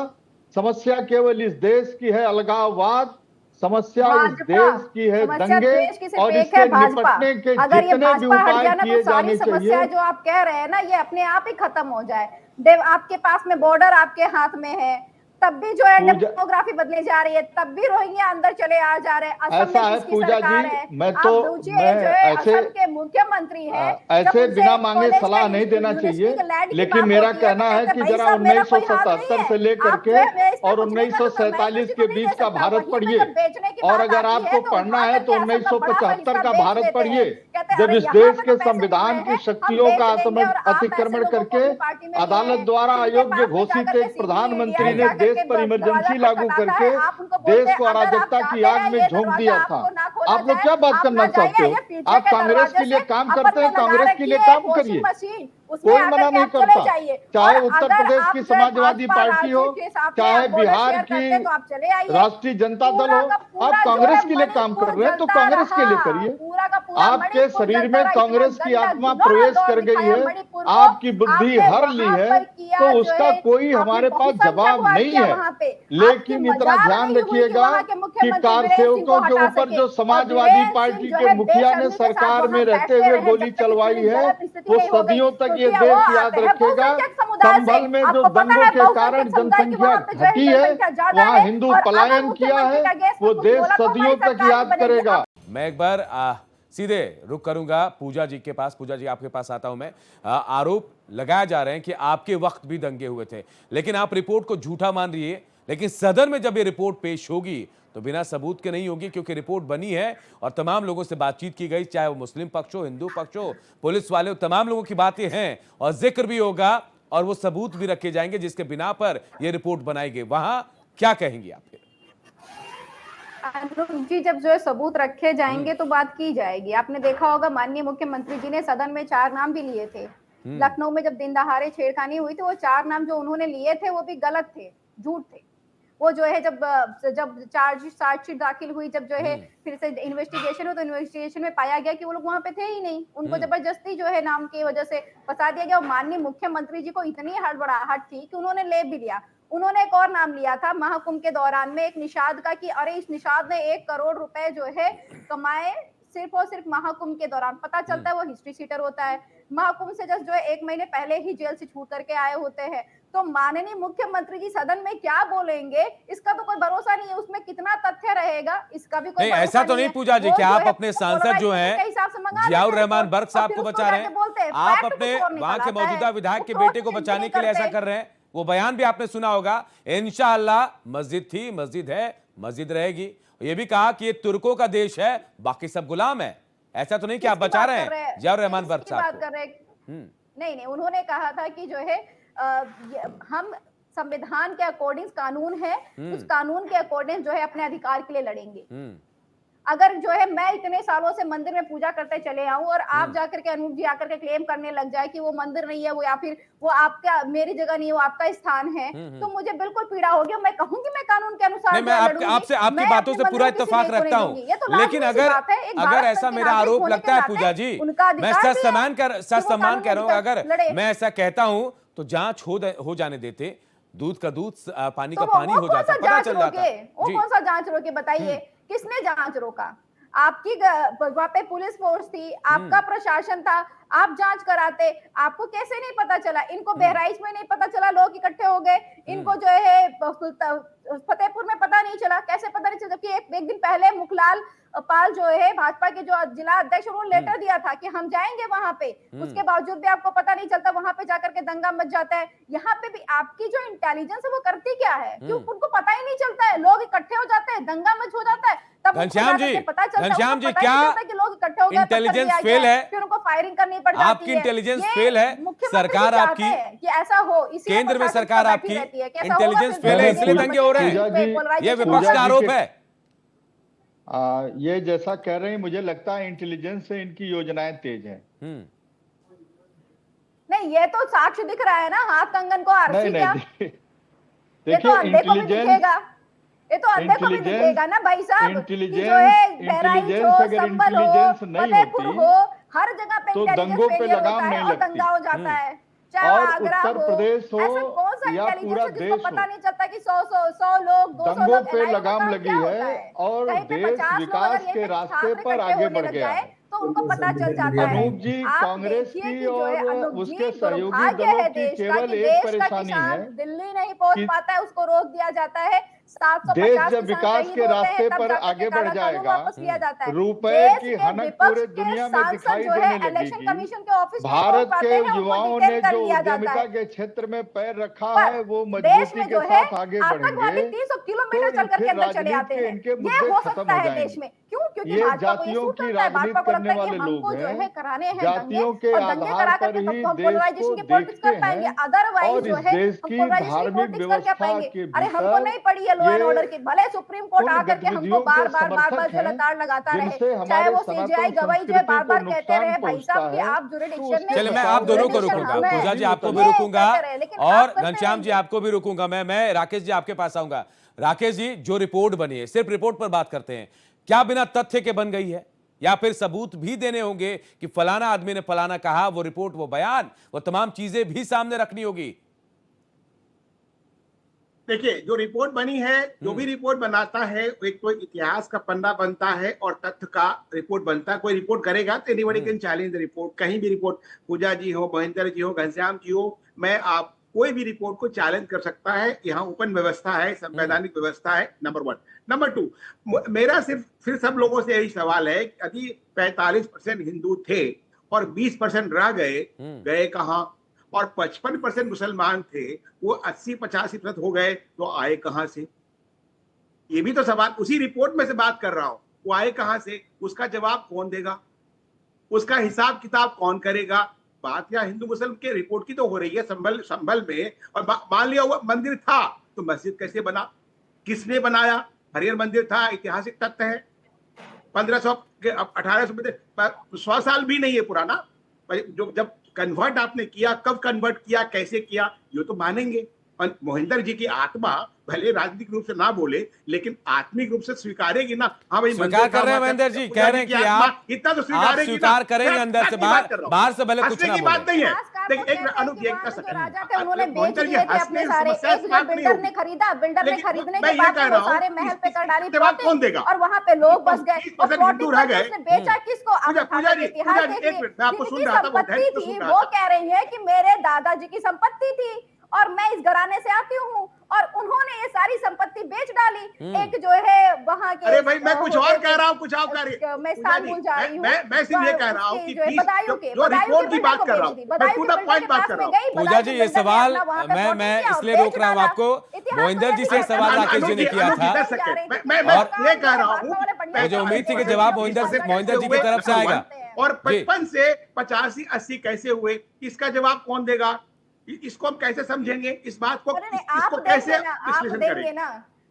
समस्या केवल इस देश की है अलगाववाद, समस्या इस देश की है दंगे, और इससे निपटने के जितने भी उपाय किए जाने चाहिए, जो आप कह रहे हैं ना, ये अपने आप ही खत्म हो जाए। देव, आपके पास में बॉर्डर आपके हाथ में है, तब भी जो है डेमोग्राफी बदली जा रही है, तब भी रोहिंग्या अंदर चले आ जा रहे हैं। ऐसा है पूजा जी, मैं ऐसे असम के मुख्यमंत्री हैं, ऐसे बिना मांगे सलाह नहीं देना चाहिए, लेकिन मेरा कहना है कि जरा 1977 से लेकर के और 1947 के बीच का भारत पढ़िए, और अगर आपको पढ़ना है तो 1975 का भारत पढ़िए, जब इस देश के संविधान की शक्तियों का अतिक्रमण करके अदालत द्वारा अयोग्य घोषित एक प्रधानमंत्री ने देश पर इमरजेंसी लागू करके देश को अराजकता की आग में झोंक दिया था। आप लोग क्या बात करना चाहते हो? आप कांग्रेस के लिए काम करते हैं, कांग्रेस के लिए काम करिए, कोई मना नहीं करता। चाहे उत्तर प्रदेश की समाजवादी पार्टी हो, चाहे बिहार की राष्ट्रीय जनता दल हो, आप कांग्रेस के लिए काम कर रहे हैं तो कांग्रेस के लिए करिए। आपके शरीर में कांग्रेस की आत्मा प्रवेश कर गई है, आपकी बुद्धि हर ली है, तो उसका कोई हमारे पास जवाब नहीं है। लेकिन इतना ध्यान रखिएगा कि कारसेवकों के ऊपर जो समाजवादी पार्टी के मुखिया ने सरकार में रहते हुए गोली चलवाई है, वो सदियों तक ये देश याद रखेगा। संभल में जो दंगों के कारण जनसंख्या घटी है, वहाँ हिंदू पलायन किया है, वो देश सदियों तक याद करेगा। मैं एक बार सीधे रुक करूंगा पूजा जी के पास। पूजा जी, आपके पास आता हूं मैं। आरोप लगाए जा रहे हैं कि आपके वक्त भी दंगे हुए थे, लेकिन आप रिपोर्ट को झूठा मान रही है, लेकिन सदन में जब ये रिपोर्ट पेश होगी तो बिना सबूत के नहीं होगी, क्योंकि रिपोर्ट बनी है और तमाम लोगों से बातचीत की गई, चाहे वो मुस्लिम पक्ष हो, हिंदू पक्ष हो, पुलिस वाले हो, तमाम लोगों की बातें हैं और जिक्र भी होगा और वो सबूत भी रखे जाएंगे जिसके बिना पर यह रिपोर्ट बनाई गई। वहां क्या कहेंगी आप फिर? अनुप जी, जब जो है सबूत रखे जाएंगे तो बात की जाएगी। आपने देखा होगा माननीय मुख्यमंत्री जी ने सदन में 4 नाम भी लिए थे। लखनऊ में जब दिन दहाड़े छेड़खानी हुई थी, वो 4 नाम जो उन्होंने लिए थे वो भी गलत थे, झूठ थे। वो जो है जब चार्जशीट दाखिल हुई, जब जो है फिर से इन्वेस्टिगेशन हो, तो इन्वेस्टिगेशन में पाया गया कि वो लोग वहां पे थे ही नहीं, उनको जबरदस्ती जो है नाम की वजह से फंसा दिया गया। और माननीय मुख्यमंत्री जी को इतनी हड़बड़ाहट थी कि उन्होंने ले भी लिया। उन्होंने एक और नाम लिया था महाकुंभ के दौरान में, एक निषाद का, कि अरे इस निषाद ने 1 करोड़ रुपए जो है कमाए सिर्फ और सिर्फ महाकुंभ के दौरान। पता चलता है वो हिस्ट्री सीटर होता है, महाकुंभ से जस्ट जो है 1 महीने पहले ही जेल से छूट करके आए होते हैं। तो माननीय मुख्यमंत्री जी सदन में क्या बोलेंगे इसका तो कोई भरोसा नहीं है, उसमें कितना तथ्य रहेगा इसका भी कोई नहीं। ऐसा तो नहीं पूजा जी कि आप अपने सांसद जो हैं जियाउर रहमान बर्क साहब को बचा रहे हैं, आप अपने वहां के मौजूदा विधायक के बेटे को बचाने के लिए ऐसा कर रहे हैं। वो बयान भी आपने सुना होगा, इंशाअल्लाह मस्जिद थी, मस्जिद है, मस्जिद रहेगी। ये भी कहा कि ये तुर्कों का देश है, बाकी सब गुलाम है। ऐसा तो नहीं कि आप बचा रहे हैं जियाउर रहमान बर्क साहब को? नहीं, उन्होंने कहा था कि जो है हम संविधान के अकॉर्डिंग कानून है, उस कानून के अकॉर्डिंग जो है अपने अधिकार के लिए लड़ेंगे। अगर जो है मैं इतने सालों से मंदिर में पूजा करते चले आऊं और आप जाकर के अनूप जी आकर के क्लेम करने लग जाए कि वो मंदिर नहीं है, वो या फिर वो आपका, मेरी जगह नहीं है, वो आपका स्थान है, तो मुझे बिल्कुल पीड़ा होगी। मैं कहूंगी मैं कानून के अनुसार मैं आपसे आपकी बातों से पूरा इत्तेफाक रखता हूं, लेकिन अगर ऐसा मेरा आरोप लगता है पूजा जी, मैं सच सम्मान कह रहा हूं, अगर मैं ऐसा कहता हूं तो जांच हो जाने देते, दूध का दूध पानी का पानी हो जाता, पता चल जाता। वो कौन सा जांच रोके बताइए? किसने जांच रोका? आपकी वहां पे पुलिस फोर्स थी, आपका प्रशासन था, आप जांच कराते। आपको कैसे नहीं पता चला? इनको बहराइच में नहीं पता चला, लोग इकट्ठे हो गए, इनको जो है फतेहपुर में पता नहीं चला, कैसे पता नहीं चला? जबकि एक दिन पहले मुखलाल पाल जो है भाजपा के जो जिला अध्यक्ष, उन्होंने लेटर दिया था कि हम जाएंगे वहां पे, उसके बावजूद भी आपको पता नहीं चलता, वहां पे जाकर के दंगा मच जाता है। यहाँ पे भी आपकी जो इंटेलिजेंस है वो करती क्या है, क्यों उनको पता ही नहीं चलता है? लोग इकट्ठे हो जाते हैं, दंगा मच हो जाता है, तब घनश्याम जी, घनश्याम जी, क्या इंटेलिजेंस फेल है? फिर उनको फायरिंग करनी पड़ जाती है। आपकी इंटेलिजेंस फेल है, सरकार आपकी, कि ऐसा हो, केंद्र में सरकार आपकी इंटेलिजेंस फेल है, इसलिए दंगे हो रहे हैं, ये विपक्ष का आरोप है। ये जैसा कह रहे हैं, मुझे लगता है इंटेलिजेंस से इनकी योजनाएं तेज हैं। नहीं, ये तो साक्ष्य दिख रहा है ना, हाथ कंगन को आरसी क्या? देखिए, इंटेलिजेंस, ये तो अंधे को भी दिखेगा ना भाई साहब। इंटेलिजेंस, जो है बहराइच हो, अगर संभल हो, इंटेलिजेंस नहीं फतेहपुर होती हो, हर जगह पे तो दंगों पे लगाम नहीं और लगती। दंगा हो जाता है। चाहे और आगरा उत्तर प्रदेश हो ऐसा कौन सा या इंटेलिजेंस पूरा है जिसको देश पता हो, नहीं चलता कि 100 लोग 200 दंगों लोग पे NIA लगाम का लगी क्या होता है और कहीं पे देश 50 लोग विकास अगर यहीं के पे रास्ते छात्र पर इकट्ठे आगे होने बढ़ लग गया जाए, है। तो उनको पता चल जाता है। अनूप जी, आप कांग्रेस देखिए की कि जो है और अनूप जी, उसके सहयोगी दुर्भाग्य दलों है की देश का केवल कि एक देश का परेशानी किसान है दिल्ली नहीं पहुंच कि पाता है, उसको रोक दिया जाता है। 750 देश जब किसान विकास शहीद के होते रास्ते हैं, तब पर जाकर के आगे बढ़ काला कानून जाएगा, वापस लिया जाता है। रुपए देश की के हनक विपक्ष पूरे के दुनिया में सांसद दिखाई जो है देने इलेक्शन लगेगी। कमीशन के ऑफिस में भारत पहुंच पाते के हैं, उनको युवाओं डिटेन ने कर जो लिया जाता उद्यमिता है। के क्षेत्र में पैर रखा पर है, वो देश मजबूती में के जो है साथ आगे आतंकवादी बढ़ेंगे 300 तो किलोमीटर चल करके फिर अंदर चले आते राजनीति के हैं। इनके ये मुद्दे हो खत्म सकता हो है देश जाएंगे। में, क्यों? क्योंकि ये भाजपा को ये जातियों सूट की करता है, भाजपा राजनीति को लगता करने है कि वाले हमको लोग जो है हैं, कराने हैं दंगे, जातियों के और दंगे आधार करा पर करके ही तो हम देश पोलराइजेशन को की पॉलिटिक्स देखते कर पाएंगे, हैं अदरवाइज और जो इस है देश हम की पोलराइजेशन की धार्मिक पॉलिटिक्स कर क्या व्यवस्था पाएंगे? के अरे हमको नहीं भीतर पड़ी है लॉ एंड ये ऑर्डर की, भले सुप्रीम कोर्ट उन आकर के हमको गतिविधियों के बार बार समर्थक जो हैं लताड़ लगाता रहे, जिनसे चाहे हमारे वो सीजीआई सनातन गवाही जो है संस्कृति बार को बार कहते नुकसान रहे भाई पहुंचता साहब कि है आप तो जुरिडिक्शन उसके में, चले, मैं आप दोनों को जुरिडिक्शन रोकूंगा, हम हैं। पूजा जी आपको भी ये रोकूंगा कहते रहे, लेकिन और आप करते घनश्याम जी रहेंगे। आपको भी रोकूंगा। मैं राकेश जी आपके पास आऊंगा। राकेश जी, जो रिपोर्ट बनी है, सिर्फ रिपोर्ट पर बात करते हैं, क्या बिना तथ्य के बन गई है या फिर सबूत भी देने होंगे कि फलाना आदमी ने फलाना कहा? वो रिपोर्ट, वो बयान, वो तमाम चीजें भी सामने रखनी होगी। देखिए, जो रिपोर्ट बनी है, जो भी रिपोर्ट बनाता है, एक तो इतिहास का पन्ना बनता है और तथ्य का रिपोर्ट बनता है। कोई रिपोर्ट करेगा तो anybody can challenge the report. कहीं भी रिपोर्ट, पूजा जी हो, महेंद्र जी हो, घनश्याम जी हो, मैं आप कोई भी रिपोर्ट को चैलेंज कर सकता है। यहाँ ओपन व्यवस्था है, संवैधानिक व्यवस्था है, नंबर 1। नंबर 2, मेरा सिर्फ फिर सब लोगों से यही सवाल है, यदि 45% हिंदू थे और 20% रह गए कहाँ? और 55% मुसलमान थे, वो 80-85% हो गए, तो आए कहां से? ये भी तो सवाल, उसी रिपोर्ट में से बात कर रहा हूं। वो आए कहां से? उसका जवाब कौन देगा? उसका हिसाब किताब कौन करेगा? बात या हिंदू मुस्लिम के रिपोर्ट की तो हो रही है संभल में, और मान लिया वो मंदिर था तो मस्जिद कैसे बना? किसने बनाया? हरिहर मंदिर था, ऐतिहासिक तथ्य है। 1500 के 1800 100 साल भी नहीं है पुराना। जो जब कन्वर्ट आपने किया, कब कन्वर्ट किया, कैसे किया, ये तो मानेंगे। मोहिंदर जी की आत्मा भले राजनीतिक रूप से ना बोले, लेकिन आत्मिक रूप से स्वीकारेगी ना। हाँ भाई, स्वीकार कर रहे हैं महेंद्र जी, कह रहे हैं कि आप इतना तो आप स्वीकार करेंगे अंदर से, बाहर से भले कुछ ना बात नहीं है। देखिए, एक अनुप जी, उन्होंने बेच दिए थे अपने सारे, एक बिल्डर ने खरीदा, बिल्डर ने खरीदने के बाद वो सारे महल पे कर डाली कौन देगा? और वहां पे लोग बस गए। और हिंदू रह गए, बेचा किसको? इतिहास देखिए, जिनकी संपत्ति थी वो कह रही है कि मेरे दादाजी की संपत्ति थी और मैं इस घराने से आती हूँ, और उन्होंने ये सारी संपत्ति बेच डाली। एक जो है वहां के, अरे भाई, मैं कुछ और कह रहा हूँ, कुछ और कह रही हूँ। मैं स्थान भूल जा रही हूँ। मैं सिर्फ ये कह रहा हूँ कि जो रिपोर्ट की बात कर रहा हूँ, मैं टू द पॉइंट बात कर रहा हूँ। पूजा जी, ये सवाल मैं इसलिए रोक रहा हूँ आपको, मोहिंदर जी से सवाल राकेश जी ने किया था, मैं ये कह रहा हूँ, मुझे उम्मीद थी कि जवाब मोहिंदर जी की तरफ से आएगा। और 55 से 85-80 कैसे हुए, इसका जवाब कौन देगा? इसको हम कैसे समझेंगे? इस बात को, इसको कैसे विश्लेषण करेंगे?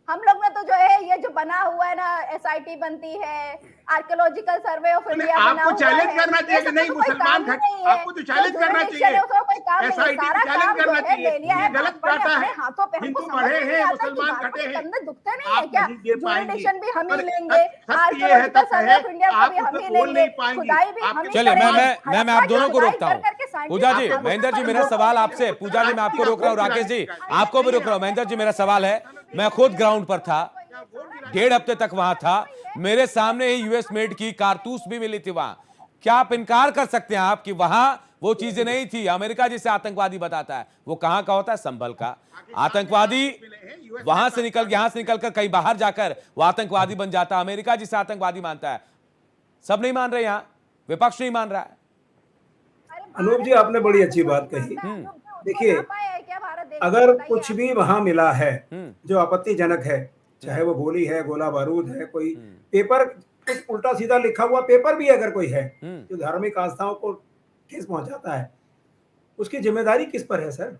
हम लोग ने तो जो है ये जो बना हुआ है ना, एसआईटी बनती है, आर्कियोलॉजिकल सर्वे ऑफ इंडिया बना हुआ है। आपको चैलेंज करना चाहिए कि नहीं मुसलमान घट, आपको तो चैलेंज करना चाहिए, एसआईटी चैलेंज करना चाहिए। ये गलत डाटा है, हिंदू बढ़े हैं, मुसलमान घटे हैं, दुखते नहीं है आप क्या? नहीं दे पाएंगे। जुरिडिक्शन भी हम ही लेंगे, सत्य ये है, तथ्य है, आप उसमें बोल नहीं पाएंगे। खुदाई भी हम ही चलिए, करेंगे। मैं आप दोनों को रोकता हूँ। पूजा जी, महेंद्र जी, मेरा सवाल आपसे, पूजा जी मैं आपको रोक रहा हूँ, राकेश जी आपको भी रोक रहा हूँ। महेंद्र जी, मेरा सवाल है, मैं खुद ग्राउंड पर था, 1.5 हफ्ते तक वहां था, मेरे सामने ही यूएस मेड की कारतूस भी मिली थी वहां। क्या आप इनकार कर सकते हैं आप कि वहां वो चीजें नहीं थी। अमेरिका जिसे आतंकवादी बताता है वो कहां का होता है? संभल का। आतंकवादी वहां से निकल यहां से निकलकर कहीं बाहर जाकर वो आतंकवादी बन जाता है। अमेरिका जिसे आतंकवादी मानता है, सब नहीं मान रहे, यहां विपक्ष नहीं मान रहा है। अनूप जी, आपने बड़ी अच्छी बात कही। देखिए, अगर कुछ भी वहां मिला है जो आपत्तिजनक है, चाहे वो गोली है, गोला बारूद है, कोई पेपर, कुछ उल्टा सीधा लिखा हुआ पेपर भी अगर कोई है जो धार्मिक आस्थाओं को ठेस पहुंचाता है, उसकी जिम्मेदारी किस पर है सर?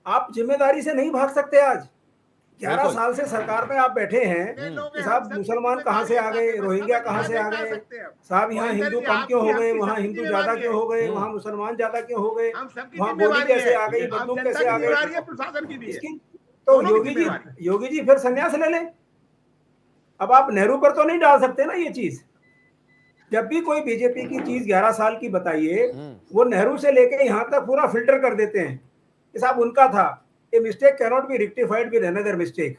आप जिम्मेदारी से नहीं भाग सकते। आज 11 साल से सरकार में आप बैठे हैं कि साहब मुसलमान कहां से आ गए, रोहिंग्या कहां से आ गए, साहब यहाँ हिंदू कम क्यों हो गए, वहाँ हिंदू ज्यादा क्यों हो गए, वहाँ मुसलमान ज्यादा क्यों हो गए, वहाँ गोली कैसे आ गई, बंदूक कैसे आ गई। इसकी तो योगी जी फिर संन्यास ले लें। अब आप नेहरू पर तो नहीं डाल सकते ना ये चीज। जब भी कोई बीजेपी की चीज 11 साल की बताइए, वो नेहरू से लेके यहाँ तक पूरा फिल्टर कर देते हैं कि साहब उनका था। A mistake cannot be rectified with another mistake.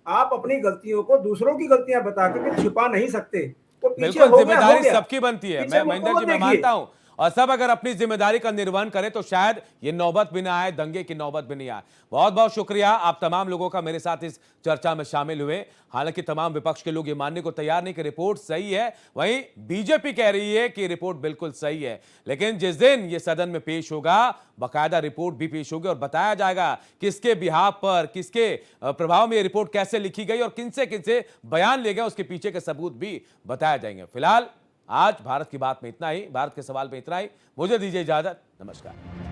आप अपनी गलतियों को दूसरों की गलतियां बता करके छिपा नहीं सकते। वो पीछे बिल्कुल, हो गया, जिम्मेदारी सबकी बनती है। मैं महेंद्र जी, मैं देखिए। मानता हूं, और सब अगर अपनी जिम्मेदारी का निर्वहन करें तो शायद ये नौबत भी ना आए, दंगे की नौबत भी नहीं आए। बहुत बहुत शुक्रिया आप तमाम लोगों का मेरे साथ इस चर्चा में शामिल हुए। हालांकि तमाम विपक्ष के लोग ये मानने को तैयार नहीं कि रिपोर्ट सही है, वहीं बीजेपी कह रही है कि रिपोर्ट बिल्कुल सही है। लेकिन जिस दिन ये सदन में पेश होगा, बाकायदा रिपोर्ट भी पेश होगी और बताया जाएगा किसके बिहाफ पर, किसके प्रभाव में ये रिपोर्ट कैसे लिखी गई और किनसे किनसे बयान ले गए, उसके पीछे के सबूत भी बताए जाएंगे। फिलहाल आज भारत की बात में इतना ही, भारत के सवाल में इतना ही। मुझे दीजिए इजाजत, नमस्कार।